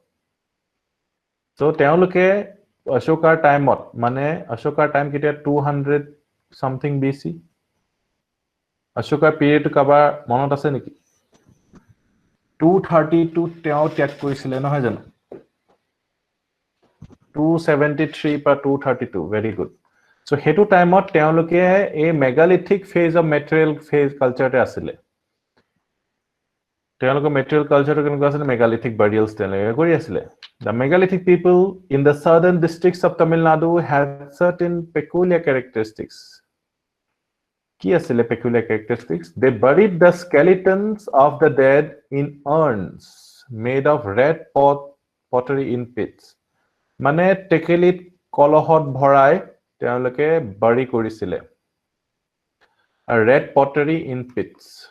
So, teoloke Ashoka time what? Mane Ashoka time kitia 200 something BC. Ashoka period kaba monot ase niki? 232 teo ত্যাগ কৰিছিলে নহয় জানো 273 pa 232 very good. So hetu time ot teoloke a megalithic phase of material phase culture te asile. Teoloke material culture to kenka asile megalithic burials teoloke kori asile. The megalithic people in the southern districts of Tamil Nadu had certain peculiar characteristics. Ki asile peculiar characteristics? They buried the skeletons of the dead in urns made of red pottery in pits. Mane tekelit kolohot bhorai teoloke bari korisile. A red pottery in pits.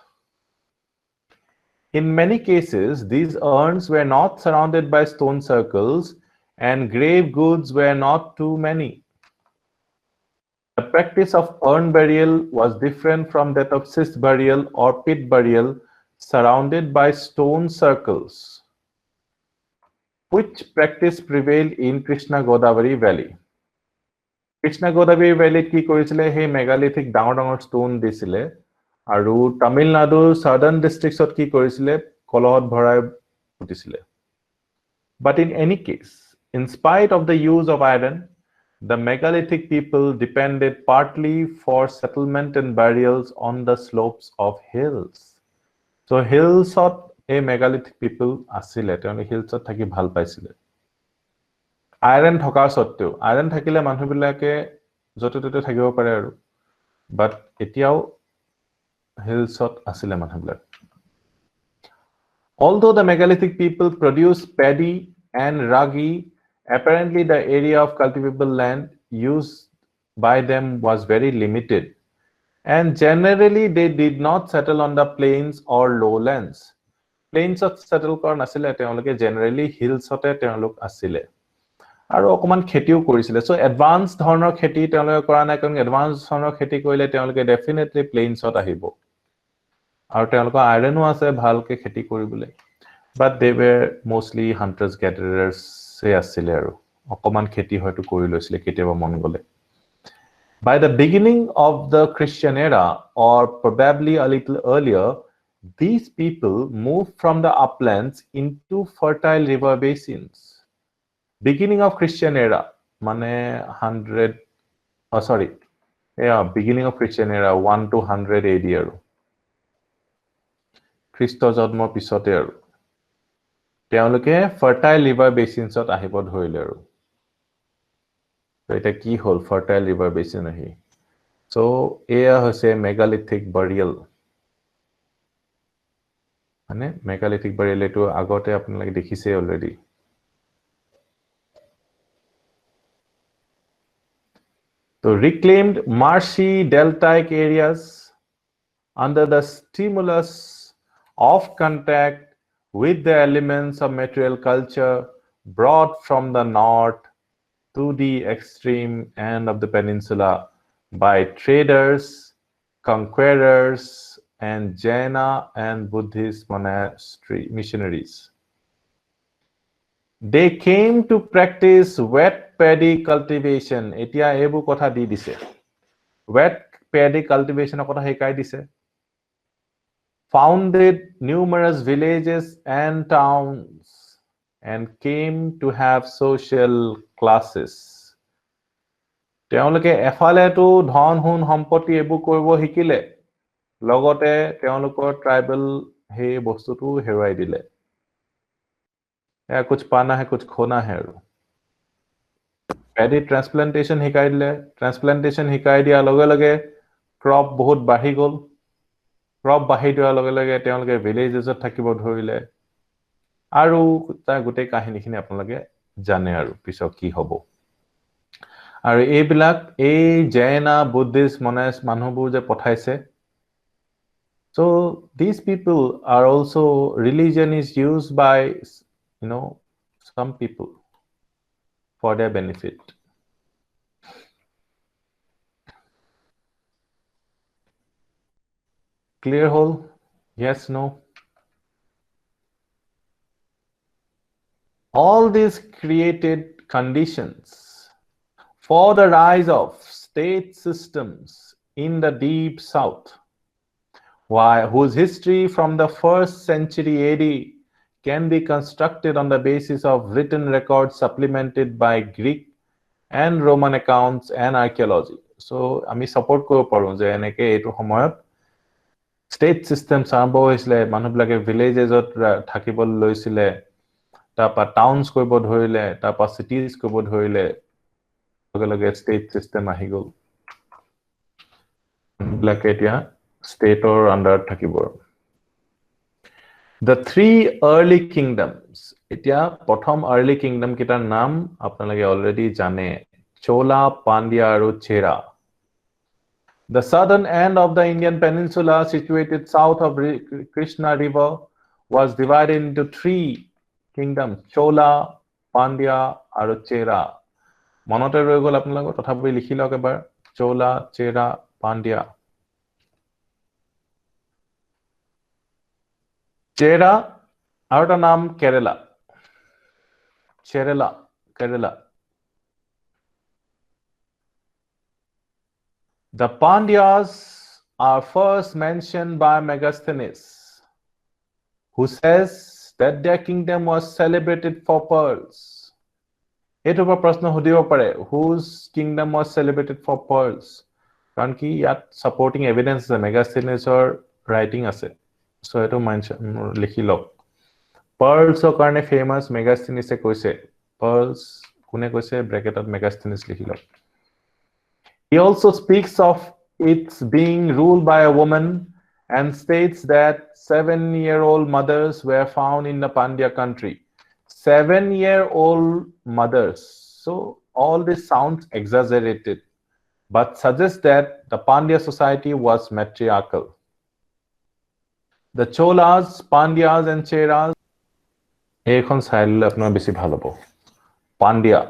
In many cases, these urns were not surrounded by stone circles and grave goods were not too many. The practice of urn burial was different from that of cist burial or pit burial surrounded by stone circles, which practice prevailed in Krishna Godavari Valley. Krishna Godavari Valley ki korisile he megalithic dangor stone disile. Aru Tamil Nadu southern districts ot ki korisile kolohot bhorai putisile. But in any case, in spite of the use of iron, the megalithic people depended partly for settlement and burials on the slopes of hills. So hills ot a megalithic people asile teone hills ot thaki bhal paisile. Iron thoka sotteu iron thakile manhu bilake jote tote thakibo pare aru, but etiao hills ot asile manhubilak. Although the megalithic people produced paddy and ragi, apparently the area of cultivable land used by them was very limited, and generally they did not settle on the plains or lowlands. Plains ot settle kor nasile teoloke generally hills ote teolok asile. Aru okoman khetiও korisile. So advanced dhornor kheti teoloke kora nai karon advanced dhornor kheti koile teoloke definitely plains ot ahibo. Aru teolok ironu ase bhalke kheti koribole. But they were mostly hunters gatherers se asile aru okoman kheti hoyto kori loisile ketiaba mon gole. By the beginning of the Christian era, or probably a little earlier, these people moved from the uplands into fertile river basins. Beginning of Christian era, mane 100, beginning of Christian era 1 to 100 AD aru. Christo jodmo pisote aru. Teoloke fertile river basins ot ahibo dhorile aru. So eta ki hol fertile river basin ahi. So eya hoise megalithic burial মানে Megalithic burial এটো আগতে আপোনালোকে দেখিছে already. So reclaimed marshy deltaic areas under the stimulus of contact with the elements of material culture brought from the north to the extreme end of the peninsula by traders, conquerors, and Jaina and Buddhist monastery missionaries. They came to practice wet paddy cultivation. Etia ebu kotha di dise. Wet paddy cultivation kotha hekai dise. Founded numerous villages and towns and came to have social classes. তেওঁলোকে এফালে তো ধন হুন সম্পত্তি এবু কৰিব হিকিলে লগতে তেওঁলোকৰ tribal হে বস্তুটো হেৰুৱাই দিলে कुछ पाना है कुछ खोना है पैडी ट्रांसप्लांटेशन हिकाई दिले ट्रांसप्लांटेशन हिकाई दिया लगे लगे क्रॉप बहुत बाढ़ी गल क्रॉप बाढ़ी दिया लगे लगे তেওঁলোকে ভিলেজেছত থাকিব ধৰিলে আৰু তা গোটে কাহিনীখিনি আপোনালোকে জানে আৰু পিছত কি হ'ব আৰু এইবিলাক এই জৈনা বুদ্ধিষ্ট মনাস মানুহবোৰ যে পঠাইছে so these people are also religion is used by some people for their benefit. Clear hole? Yes, no? All these created conditions for the rise of state systems in the deep south, whose history from the 1st century AD can be constructed on the basis of written records supplemented by Greek and Roman accounts and archaeology. So, আমি support কৰিব পাৰো যে এনেকে এইটো সময়ত state systems আৰম্ভ হৈছিলে মানুহবিলাকে villagesত থাকিব লৈছিলে তাৰপা towns কৰিব ধৰিলে তাৰপা cities কৰিব ধৰিলে লগে লগে state system আহি গ'ল বিলাকে এতিয়া stateৰ under থাকিব The 3 early kingdoms. Etia prothom early kingdom kitar naam apnalage already jane. Chola, Pandya aru Chera. The southern end of the Indian peninsula situated south of Krishna river was divided into 3 kingdoms. Chola, Pandya aru Chera. Monote roi gol apnaloge tothapi likhi lok ebar. Chola, Chera, Pandya. Chera, our name Kerala. Kerala. The Pandyas are first mentioned by Megasthenes, who says that their kingdom was celebrated for pearls. Eto par prashna hudibo pare, whose kingdom was celebrated for pearls? Karon ki yat supporting evidence the Megasthenes or writing ase. So eto likhi lok pearls or karne famous Megasthenes e koise pearls kune koise bracket of Megasthenes likhi lok he also speaks of its being ruled by a woman and states that 7-year-old mothers were found in the Pandya country 7-year-old mothers so all this sounds exaggerated but suggests that the Pandya society was matriarchal The Cholas, Pandyas and Cheras. Ekhon sailule apnar beshi bhalo hobo. Pandya.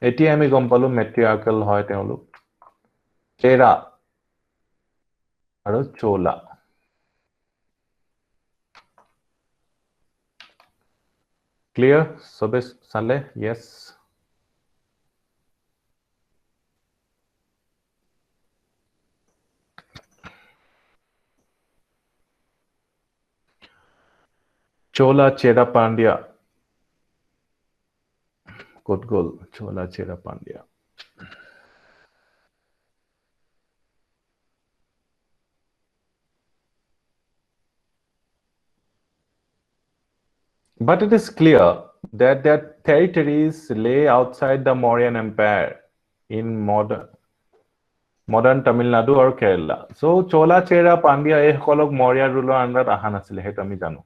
Eti ami gom palu matriarchal hoy teoluk. Chera. Aru Chola. Clear? Sobe sale? Yes. Chola, Chera, Pandya. Good goal. Chola, Chera, Pandya. But it is clear that their territories lay outside the Mauryan Empire in modern. modern Tamil Nadu or Kerala. So Chola, Chera, Pandya এই সকলক Maurya ruler under আহা নাছিলে হেতু আমি জানো.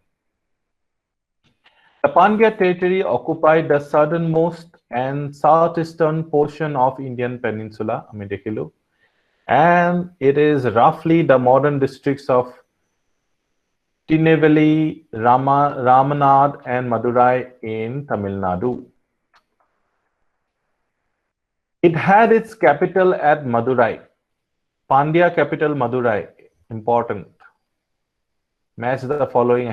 The Pandya territory occupied the southernmost and southeastern portion of Indian peninsula, আমি দেখিলো, and it is roughly the modern districts of Tinnevelly, Ramanad and Madurai in Tamil Nadu. It had its capital at Madurai. Pandya capital Madurai. Important. Match the following.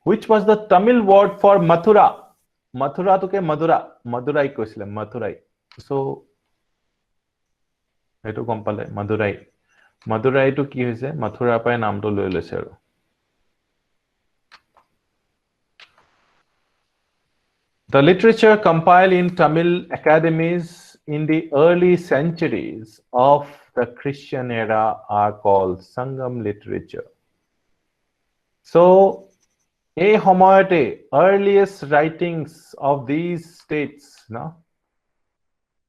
Which was the Tamil word for Mathura? Mathura to ke Madura. Madurai koisile. Mathurai. So, eto kompale. Madurai. Madurai to ki hoise? Mathura pai naam to loi loise aru. The literature compiled in Tamil academies in the early centuries of the Christian era are called Sangam literature. So, a homoete, earliest writings of these states, no?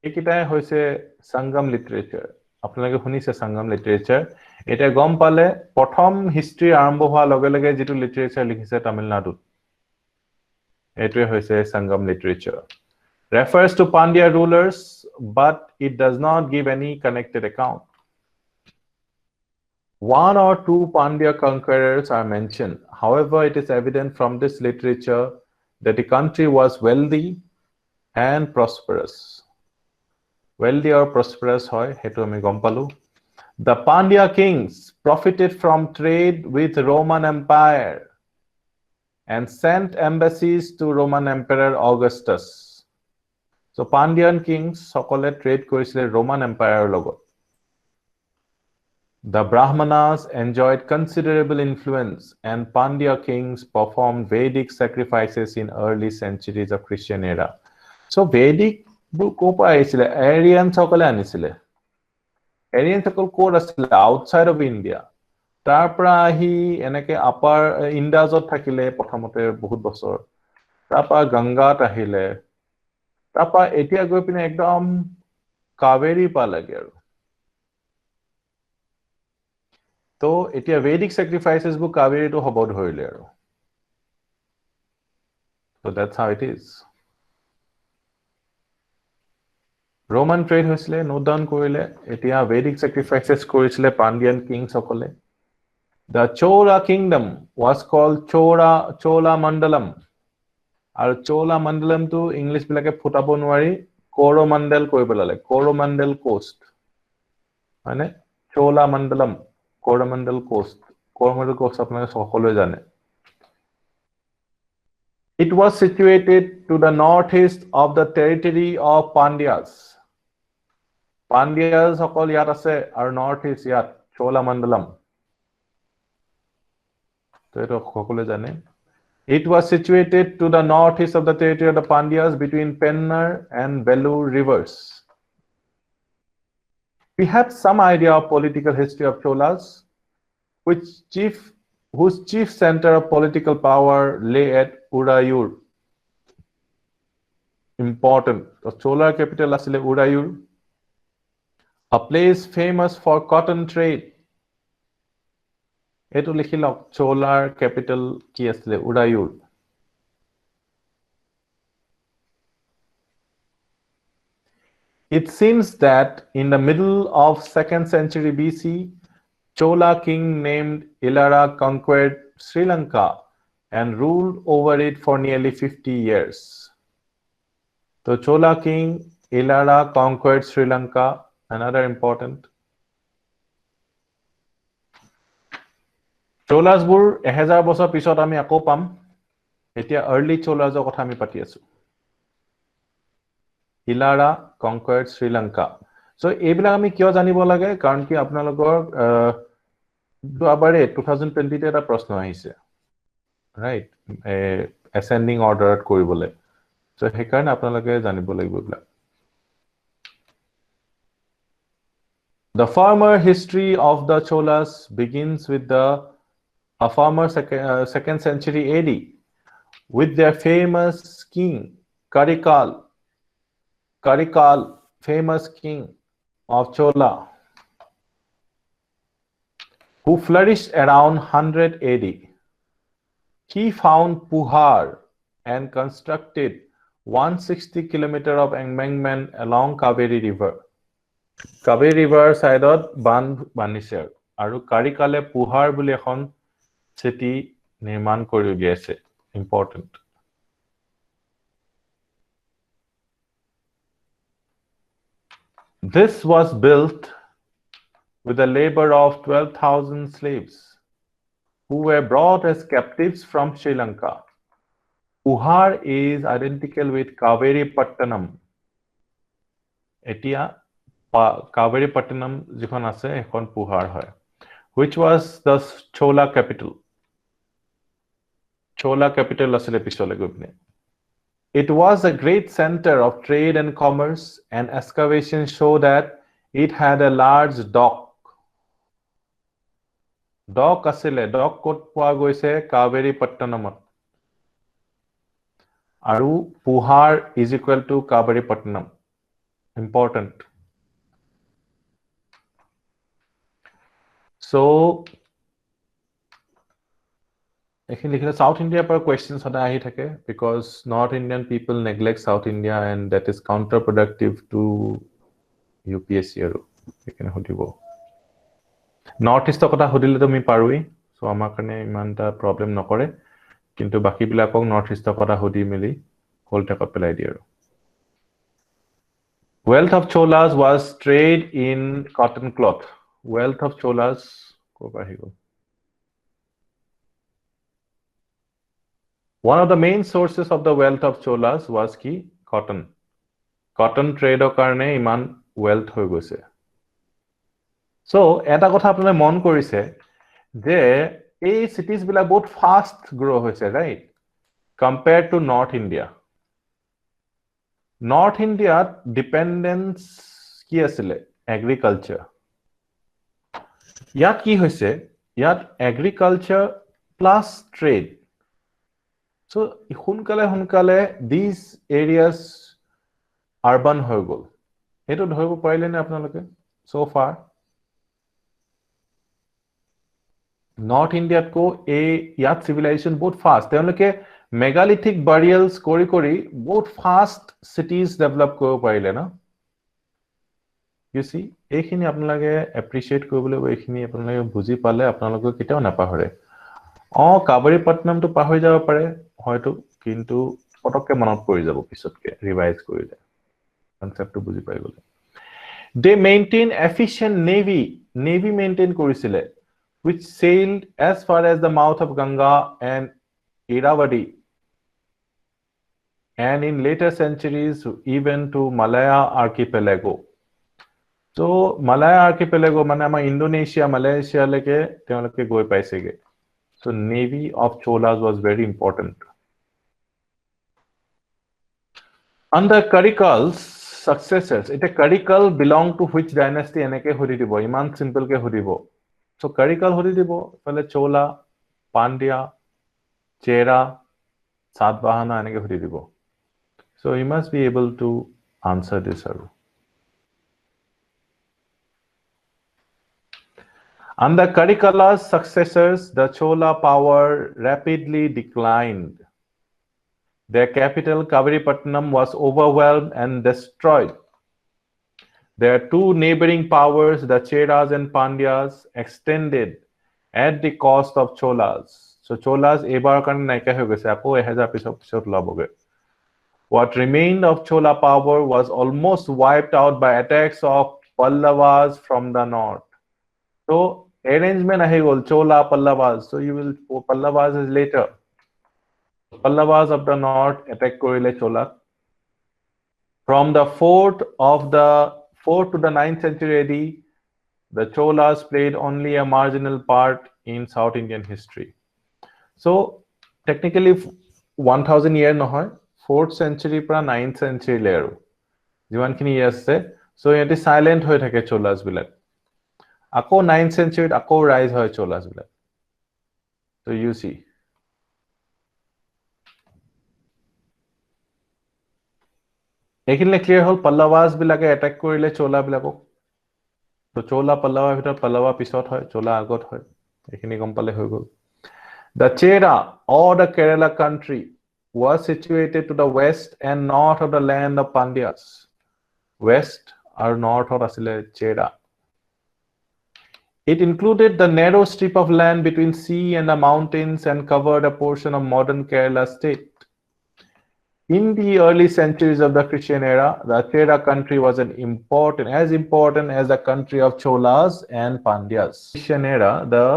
Ekitai hoise Sangam literature. Apnalage hunise Sangam literature. Eta gom pale prothom history arambho howa loge loge jitu literature likhise Tamil Nadu. Etwe hoise Sangam literature. Refers to Pandya rulers, but it does not give any connected account. One or two Pandya conquerors are mentioned. However, it is evident from this literature that the country was wealthy and prosperous. Wealthy or prosperous hoy, hetu ami gom palu. The Pandya kings profited from trade with Roman Empire and sent embassies to Roman Emperor Augustus. So Pandyan kings সকলে trade কৰিছিলে Roman Empire লগত. The Brahmanas enjoyed considerable influence and Pandya kings performed Vedic sacrifices in early centuries of Christian era. So Vedic কোপা আহিছিলে Aryan সকলে আনিছিলে. Aryan সকল ক'ত আছিলে outside of India. তাৰ পৰা আহি এনেকে আপাৰ ইন্দাজত থাকিলে প্ৰথমতে বহুত বছৰ. তাৰ পৰা গংগাত আহিলে. তাৰ পৰা এতিয়া গৈ পিনে একদম কাবেৰী পালেগে আৰু. তো এতিয়া Vedic sacrifices bu Kaveri to hobod hoile aru. So that's how it is. Roman trade hoisile note down korile etia Vedic sacrifices korisile Pandyan kings okole. The Chola kingdom was called Chola Mandalam. Aru Chola Mandalam to English bilake phutabo nwari Coromandel koi pelale. Coromandel coast. Mane Chola Mandalam. Coromandel coast. Coromandel coast apnake সকলোৱে জানে. It was situated to the northeast of the territory of Pandyas. Pandyas সকল ইয়াত আছে আৰু northeast ইয়াত Chola Mandalam. তো এটো সকলোৱে জানে. It was situated to the northeast of the territory of the Pandyas between Pennar and Belur rivers. We have some idea of political history of Cholas, whose chief center of political power lay at Urayur. Important. The Chola capital asile Urayur, a place famous for cotton trade. Eto likhilok Chola capital ki asile Urayur. It seems that in the middle of 2nd century BC, Chola king named Ilara conquered Sri Lanka and ruled over it for nearly 50 years. So Chola king Ilara conquered Sri Lanka, another important. Cholas bur 1000 বছৰ পিছত আমি আকৌ পাম. এতিয়া early Cholas কথা আমি পাতি আছো. Ilara conquered Sri Lanka. So এইবিলাক আমি কিয় জানিব লাগে কাৰণ কি আপোনালোকৰ দুবাৰে 2020 তে এটা প্ৰশ্ন আহিছে. Right? Ascending order কৰিবলে. So সেইকাৰণে আপোনালোকে জানিব লাগিব এইবিলাক. The former history of the Cholas begins with a former 2nd century AD with their famous king Karikal famous king of Chola, who flourished around 100 AD. He found Puhar and constructed 160 kilometers of embankment along Kaveri River. Kaveri River side ban banisher. Aru Karikale Puhar buli ekhon city nirman kori uliaise. Important. This was built with the labor of 12,000 slaves who were brought as captives from Sri Lanka. Puhar is identical with Kaveri Pattanam. Etia Kaveri Pattanam jikhon ase ekhon Puhar hoy, which was the Chola capital. Chola capital asile pichole gopne. It was a great center of trade and commerce, and excavations show that it had a large dock. Dock asile, dock kot poa goise Kaveri Pattanamot. Aru Puhar is equal to Kaveri Pattanam. Important. So, South India per questions because North Indian people neglect South India and that is counterproductive to UPSC. North East kotha hudile to mi parui, so amar karone iman ta problem nokore, kintu baki bilakok North East kotha hudi mili whole takot pelai diye. Wealth of Cholas was trade in cotton cloth. Wealth of Cholas ko pahigo. One of the main sources of the wealth of Cholas was ki cotton. Cotton trade karone iman wealth hoi goise. So, eta kotha apnale mon korise je ei cities bila bahut fast grow hoise, right? Compared to North India. North India dependence ki asile agriculture. Yat ki hoise? Yat agriculture plus trade. So, hunkale these areas urban hoy gol. Eto dhoribo parile ne apnaloke so far? North India ko yat civilization bahut fast. Teloke megalithic burials kori bahut fast cities develop koribo parile na. You see, ekhini apnaloke appreciate koribole ekhini apnaloke buji pale apnaloke ketao napahore. Kaveri Pattanam to pahoi jaba pare hoyto kintu potokke manot pori jabo pisotke revise korile concept to buji pai gole. They maintain efficient navy maintain korisile which sailed as far as the mouth of Ganga and Irrawaddy, and in later centuries even to Malaya archipelago. So Malaya archipelago mane ama Indonesia, Malaysia leke teoloke goi paisege. So navy of Cholas was very important. Under Karikal's successors, it a Karikal belonged to which dynasty eneke hodidibo? Iman simple ke hodibo. So Karikal hodidibo, pale Chola, Pandya, Chera, Satavahana eneke hodidibo. So you must be able to answer this. Under Karikala's successors, the Chola power rapidly declined. Their capital, Kaveri Pattanam, was overwhelmed and destroyed. Their two neighboring powers, the Cheras and Pandyas, extended at the cost of Cholas. So Cholas ebar karone naika hoy goise, apo 1000 pisot laboge. What remained of Chola power was almost wiped out by attacks of Pallavas from the north. So arrangement ahi gol Chola Pallavas. So you will Pallavas is later. Pallavas of the north attack korile Chola. From the 4th to the 9th century AD, the Cholas played only a marginal part in South Indian history. So technically 1000 year nohoy 4th century pra 9th century layer. Jiman khini years se so yati silent hoy thake Cholas bilak. Ako 9th century ako rise hoy Cholas bilak. So you see. এইখিনিলে clear হ'ল পল্লৱাজ বিলাকে attack কৰিলে চোলা বিলাকক তো চোলা পল্লৱাৰ ভিতৰত পল্লৱা পিছত হয় চোলা আগত হয় এইখিনি গম পালে হৈ গ'ল The Chera or the Kerala country was situated to the west and north of the land of Pandyas. West or north of asile Chera. It included the narrow strip of land between sea and the mountains and covered a portion of modern Kerala state. In the early centuries of the Christian era, the Chera country was as important as the country of Cholas and Pandyas. Christian era, the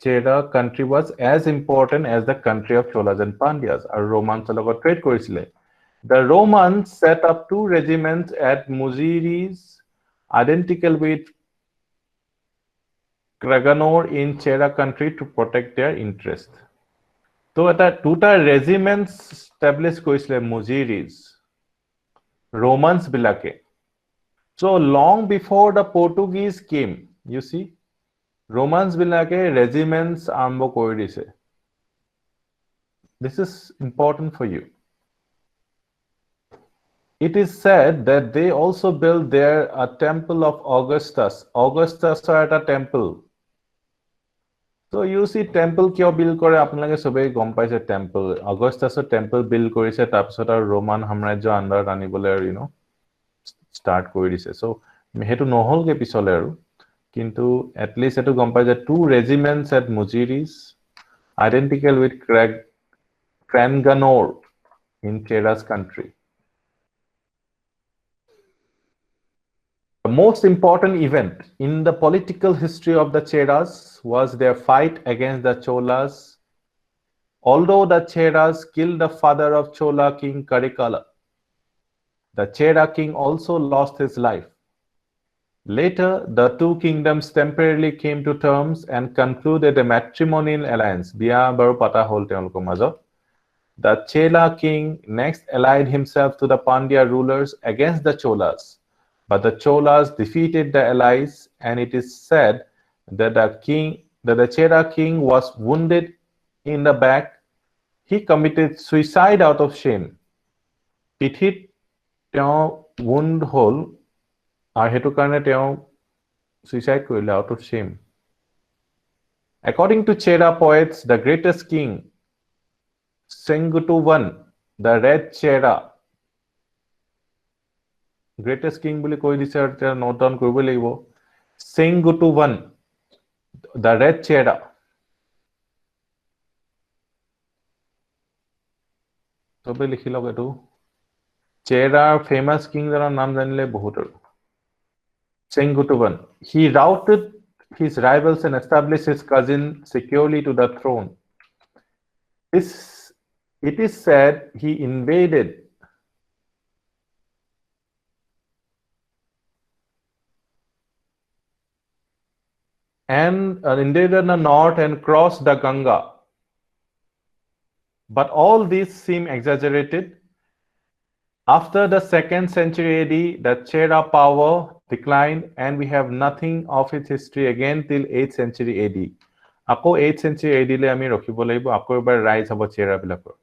Chera country was as important as the country of Cholas and Pandyas. Our Romans trade korisile. The Romans set up 2 regiments at Muziris, identical with Kraganor in Chera country to protect their interest. So at দুটা regiments established korisile Muziris, Romans bilake. So long before the Portuguese came, you see, Romans bilake regiments arambho kori dise. This is important for you. It is said that they also built there a temple of Augustus. Augustus are a temple. So you see temple kyo build kore apnalage sobe gom paise temple. Augustus temple build korise tar pisot ar Roman samrajyo under anibole you know start kori dise. So hetu nohol ge pisole aru kintu at least etu gom paise 2 regiments at Muziris identical with Cranganore in Chera's country. The most important event in the political history of the Cheras was their fight against the Cholas. Although the Cheras killed the father of Chola king Karikala, the Chera king also lost his life. Later, the 2 kingdoms temporarily came to terms and concluded a matrimonial alliance. Biya baru pata hol teolokor majot. The Chera king next allied himself to the Pandya rulers against the Cholas. But the Cholas defeated the allies, and it is said that the Chera king was wounded in the back. He committed suicide out of shame. Pithit teo wound hole, ar hetu karone teo suicide korile out of shame. According to Chera poets, the greatest king, Sengutu I, the Red Chera, greatest king বুলি কৈ দিছে আৰু note down কৰিব লাগিব Sengutu I, the Red Chera. তবে লিখি লওক এটো Cheraৰ famous king জনৰ নাম জানিলে বহুত আৰু Sengutu I. He routed his rivals and established his cousin securely to the throne. It is said he invaded invaded the north and crossed the Ganga. But all these seem exaggerated. After the 2nd century AD, the Chera power declined and we have nothing of its history again till 8th century AD. Ako 8th century AD le ami rokhibo laibo ako ebar rise hobo Chera bilakor.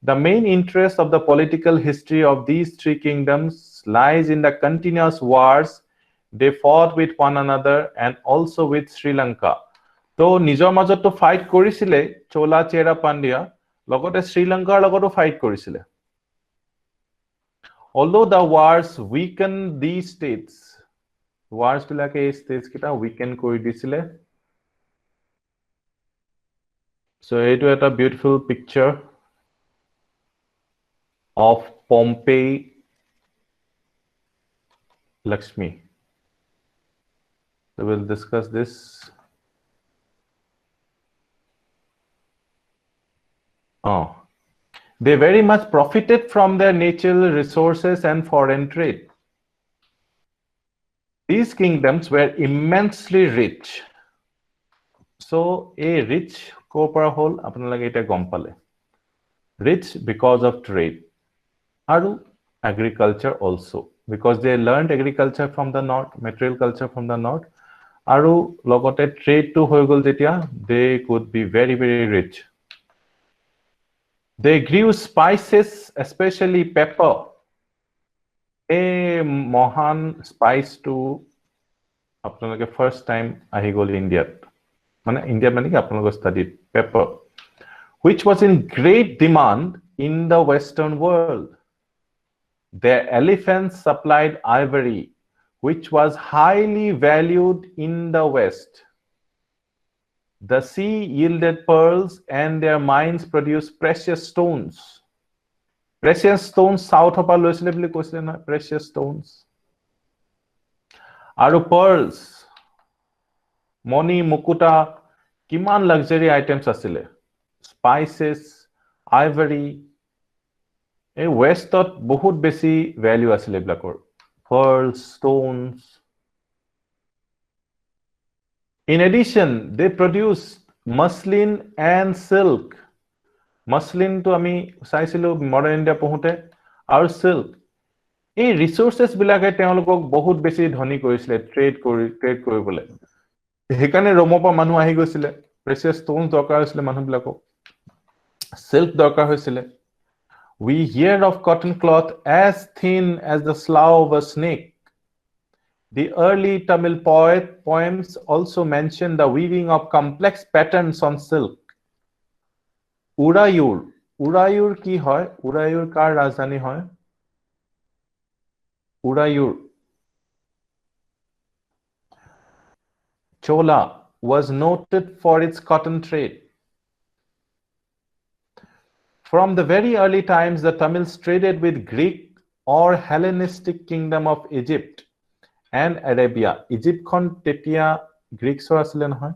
The main interest of the political history of these 3 kingdoms lies in the continuous wars they fought with one another and also with Sri Lanka. So nijor majot to fight korisile Chola Chera Pandya logote Sri Lanka logoto fight korisile. Although the wars weakened these states, wars bilake ei states kita weaken kori disile. So etu eta beautiful picture of Pompeii Lakshmi. So we'll discuss this. They very much profited from their natural resources and foreign trade. These kingdoms were immensely rich. So a rich kopara hol apnalage eta gom pale. Rich because of trade. Aru agriculture also, because they learned agriculture from the north, material culture from the north. Aru logote trade to hoi gol jetia they could be very very rich. They grew spices, especially pepper, A Mohan spice to আপোনালোকে first time ahi gol India. Mane India mane ki আপোনালোকে studied pepper, which was in great demand in the Western world. The elephants supplied ivory, which was highly valued in the West. The sea yielded pearls, and their mines produced precious stones. Precious stones south of our precious stones. Aru pearls, money, mukuta, kiman luxury items asile. Spices, ivory. A Westot bahut besi value asile blakor. Pearls, stones. In addition, they produced muslin and silk. Muslin to ami saisilu modern India pohute aru silk. এই ৰিসোৰ্সেস বিলাকে তেওঁলোকক বহুত বেছি ধনী কৰিছিলে trade কৰিবলে হেকানে ৰোমৰ পৰা মানুহ আহি গৈছিলে প্ৰেচিয়াছ ষ্টোনছ দৰকাৰ হৈছিলে মানুহবিলাকক সিল্ক দৰকাৰ হৈছিলে we hear of cotton cloth as thin as the slough of a snake. The early Tamil poems also mention the weaving of complex patterns on silk. Urayur ki hoy? Urayur kar rajdhani hoy? Urayur. Chola was noted for its cotton trade. From the very early times, the Tamils traded with Greek or Hellenistic kingdom of Egypt and Arabia. Egypt kon tetia Greeks asile nohoy.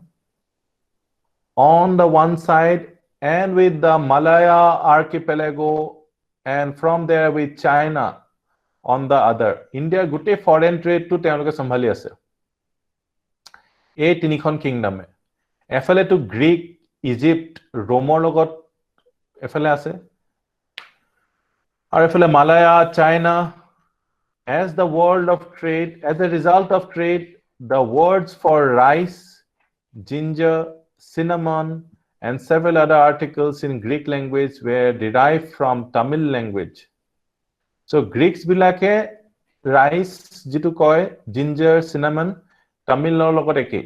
On the one side, and with the Malaya archipelago, and from there with China on the other. India gute foreign trade to তেওঁলোকে সম্ভালি আছে এই তিনিখন কিংডমে এফালে to Greek, Egypt, Romer লগত এফালে আছে আৰু এফালে Malaya, China. As the world of trade, as a result of trade, the words for rice, ginger, cinnamon, and several other articles in Greek language were derived from Tamil language. So Greeks bilake rice jitu koy ginger cinnamon Tamil logot eke.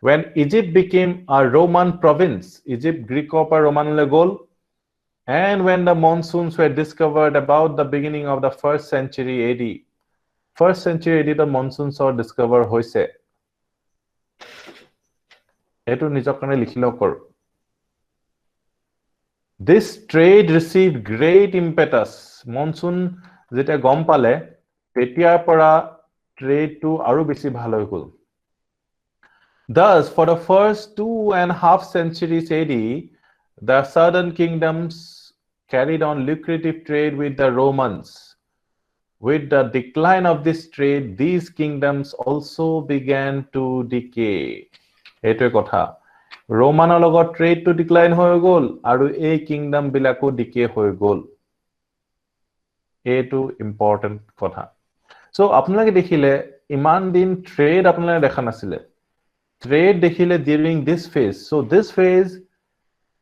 When Egypt became a Roman province, Egypt Greek or Roman le gol, and when the monsoons were discovered about the beginning of the 1st century AD. 1st century AD the monsoons are discovered hoise. Etu nijok kane likhilo kor. This trade received great impetus. Monsoon jeta gom pale tetiar pora trade to aru beshi bhal hoy gol. Thus, for the first 2.5 centuries AD, the southern kingdoms carried on lucrative trade with the Romans. With the decline of this trade, these kingdoms also began to decay. Etwe kotha. Roman logot trade to decline hoy gol aru ei kingdom bilako decay hoy gol. Etu important kotha. So apnalage dekhile iman din trade apnalage dekha nasile. Trade dekhile during this phase. So this phase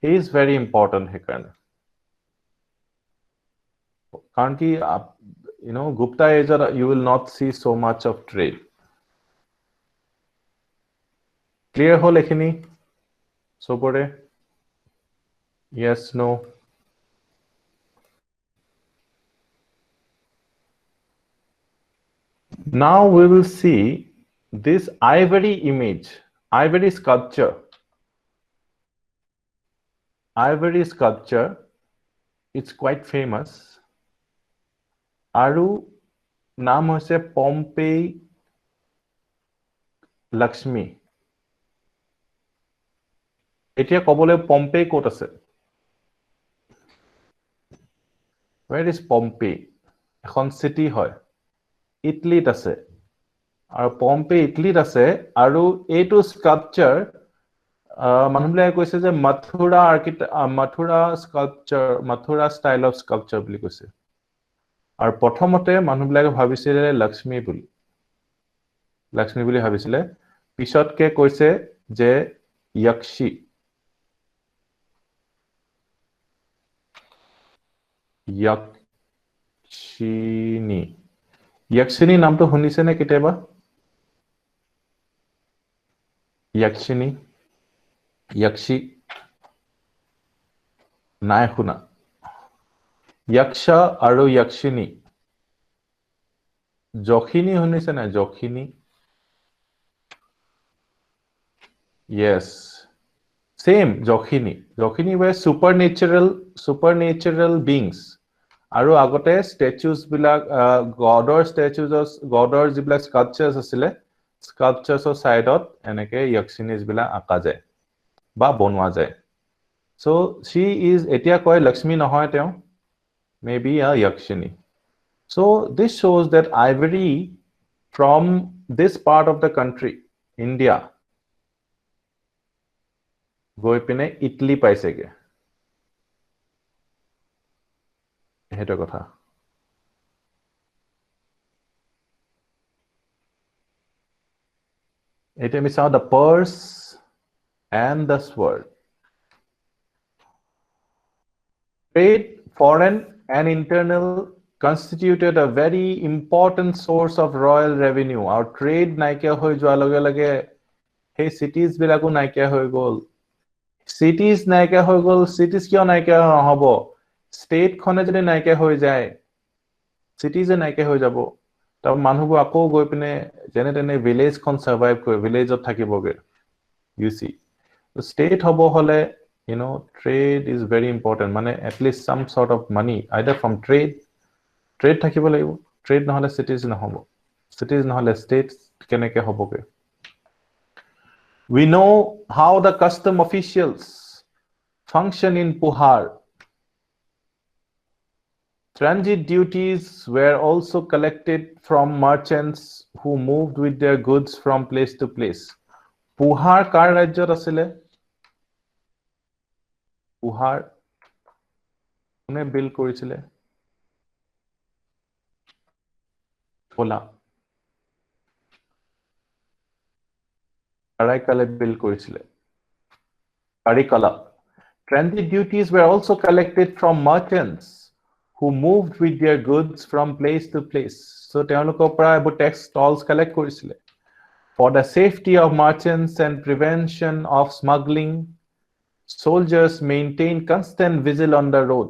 is very important hekane. Karan ki Gupta age you will not see so much of trade. Clear hol ekhini sobore? Yes, no? Now we will see this ivory image, ivory sculpture. Ivory sculpture, it's quite famous. Aru naam hoise Pompey Lakshmi. Etia kobole Pompey kot ase. Where is Pompey? Ekhon city hoy. Italy ase. Aru Pompey Italy ase aru etu sculpture মানুহবিলাকে কৈছে যে Mathura sculpture, Mathura style of sculpture বুলি কৈছে আৰু প্ৰথমতে মানুহবিলাকে ভাবিছিলে লক্ষ্মী বুলি ভাবিছিলে পিছতকে কৈছে যে Yakshini. Yakshini নামটো শুনিছে নে কেতিয়াবা? Yakshini, Yakshi, নাই শুনা। Yaksha আৰু Yakshini. Jokhini শুনিছে না Jokhini? Yes. Same Jokhini. Jokhini were supernatural beings. আৰু আগতে statues বিলাক godৰ statues godৰ যিবিলাক sculptures আছিলে sculptures সাইডত এনেকে Yakshinis বিলাক আঁকা যায় বা বনোৱা যায় so she is এতিয়া কয় Lakshmi নহয় তেওঁ maybe a Yakshini so this shows that ivory from this part of the country India গৈ পিনে ইটলি পাইছেগে হেটো কথা এতিয়া আমি চাও the purse and the sword trade foreign and internal constituted a very important source of royal revenue our trade নাইকিয়া হৈ যোৱাৰ লগে লগে hey cities বিলাকো নাইকিয়া হৈ গল cities নাইকিয়া হৈ গল cities কিয় নাইকিয়া নহব state খনে যদি নাইকিয়া হৈ যায় cities নাইকিয়া হৈ যাব তাৰ মানুহবোৰ আকৌ গৈ পিনে যেনে তেনে village খন survive কৰে villageত থাকিবগে you see the state hobo hole you know trade is very important mane at least some sort of money either from trade thakibo laibo trade নহলে cities নহব cities নহলে states keneke hoboge we know how the custom officials function in Puhar transit duties were also collected from merchants who moved with their goods from place to place Puhar kar rajyot asile Puhar কোনে বিল কৰিছিলে Chola Araikale bill কৰিছিলে Arikala transit duties were also collected from merchants who moved with their goods from place to place so তেওঁলোকৰ পৰা এবোৰ tax tolls collect কৰিছিলে for the safety of merchants and prevention of smuggling soldiers maintained constant vigil on the road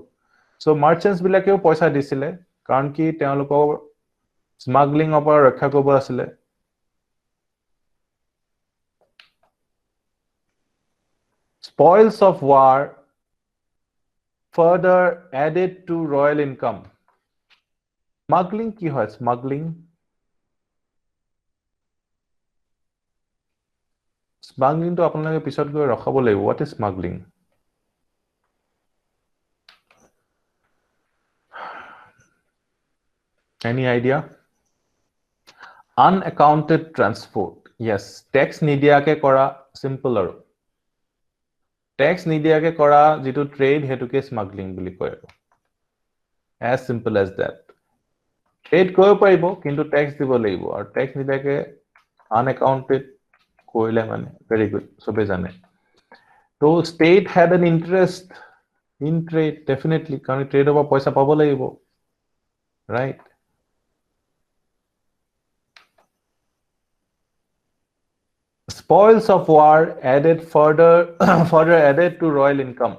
so merchants বিলাকেও পইচা দিছিলে কাৰণ কি তেওঁলোকৰ smuggling পৰা ৰক্ষা কৰিব আছিলে spoils of war further added to royal income smuggling কি হয় smuggling to আপোনালোকে পিছত গৈ ৰখাব লাগিব what is smuggling any idea unaccounted transport yes tax নিদিয়াকে কৰা simple আৰু tax নিদিয়াকে কৰা যেটো trade হেতুকে smuggling বুলি কয় as simple as that trade কৰিব পাৰিব কিন্তু tax দিব লাগিব আৰু tax নিদিয়াকে unaccounted কৰিলে মানে very good সবে জানে so state had an interest in trade definitely কাৰণ trade over পইচা পাব লাগিব right spoils of war added further added to royal income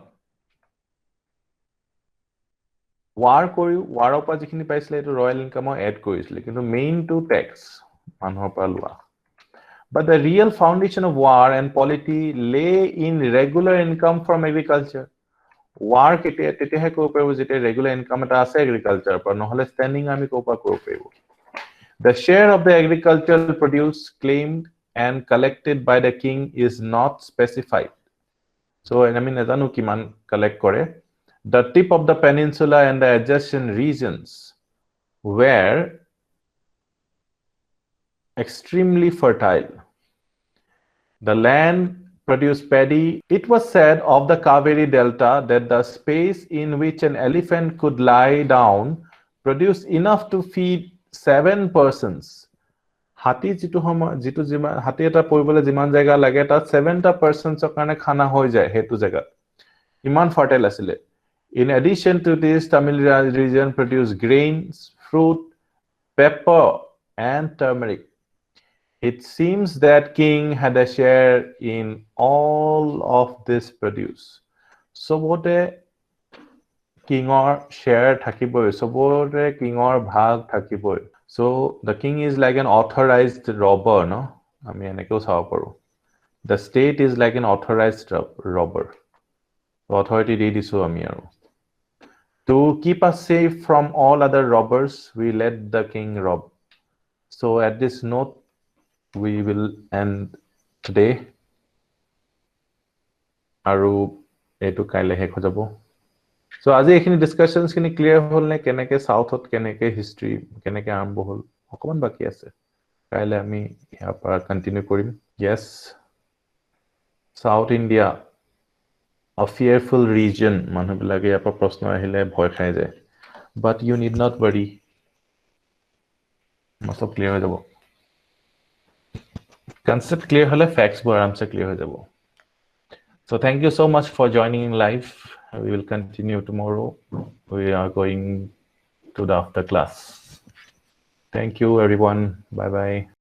war কৰি war পৰা যিখিনি পাইছিলে এটো royal income add কৰিছিলে কিন্তু main to tax মানুহৰ পৰা লোৱা but the real foundation of war and polity lay in regular income from agriculture war তেতিয়াহে কৰিব পাৰিব যেতিয়া regular income এটা আছে agriculture পৰা নহলে standing আমি কোপা কৰিব পাৰিব the share of the agricultural produce claimed and collected by the king is not specified so আমি নাজানো কিমান collect কৰে the tip of the peninsula and the adjacent regions were extremely fertile the land produced paddy it was said of the Kaveri delta that the space in which an elephant could lie down produced enough to feed 7 persons হাতী যেটো হাতী এটা পৰিবলে যিমান জায়গা লাগে তাত 7টা পাৰ্সনছৰ কাৰণে খানা হৈ যায় হেতু জায়গা ইমান ফাৰ্টাইল আছিল in addition to this Tamil region produced grains fruit pepper and turmeric. It seems that king had a share in all of this produce. So what a kingor share থাকিবই সবৰে kingor ভাগ থাকিবই. So the king is like an authorized robber, no? আমি এনেকেও চাব পাৰো. The state is like an authorized robber. Authority দি দিছো আমি আৰু. To keep us safe from all other robbers, we let the king rob. So at this note, we will end today. Aru etu kaile hek ho jabo. So আজি এখিনি discussions খিনি clear হল নে কেনেকে সাউথত কেনেকে history কেনেকে আৰম্ভ হল অকমান বাকি আছে কাইলে আমি ইয়াৰ পৰা কন্টিনিউ কৰিম yes South India a fearful region মানুহ বিলাকে ইয়াৰ পৰা প্ৰশ্ন আহিলে ভয় খাই যায় but you need not worry সব ক্লিয়ার হৈ যাব concept clear হলে facts বোৰ আৰামছে ক্লিয়ার হৈ যাব so thank you so much for joining in live we will continue tomorrow we are going to the after class thank you everyone bye bye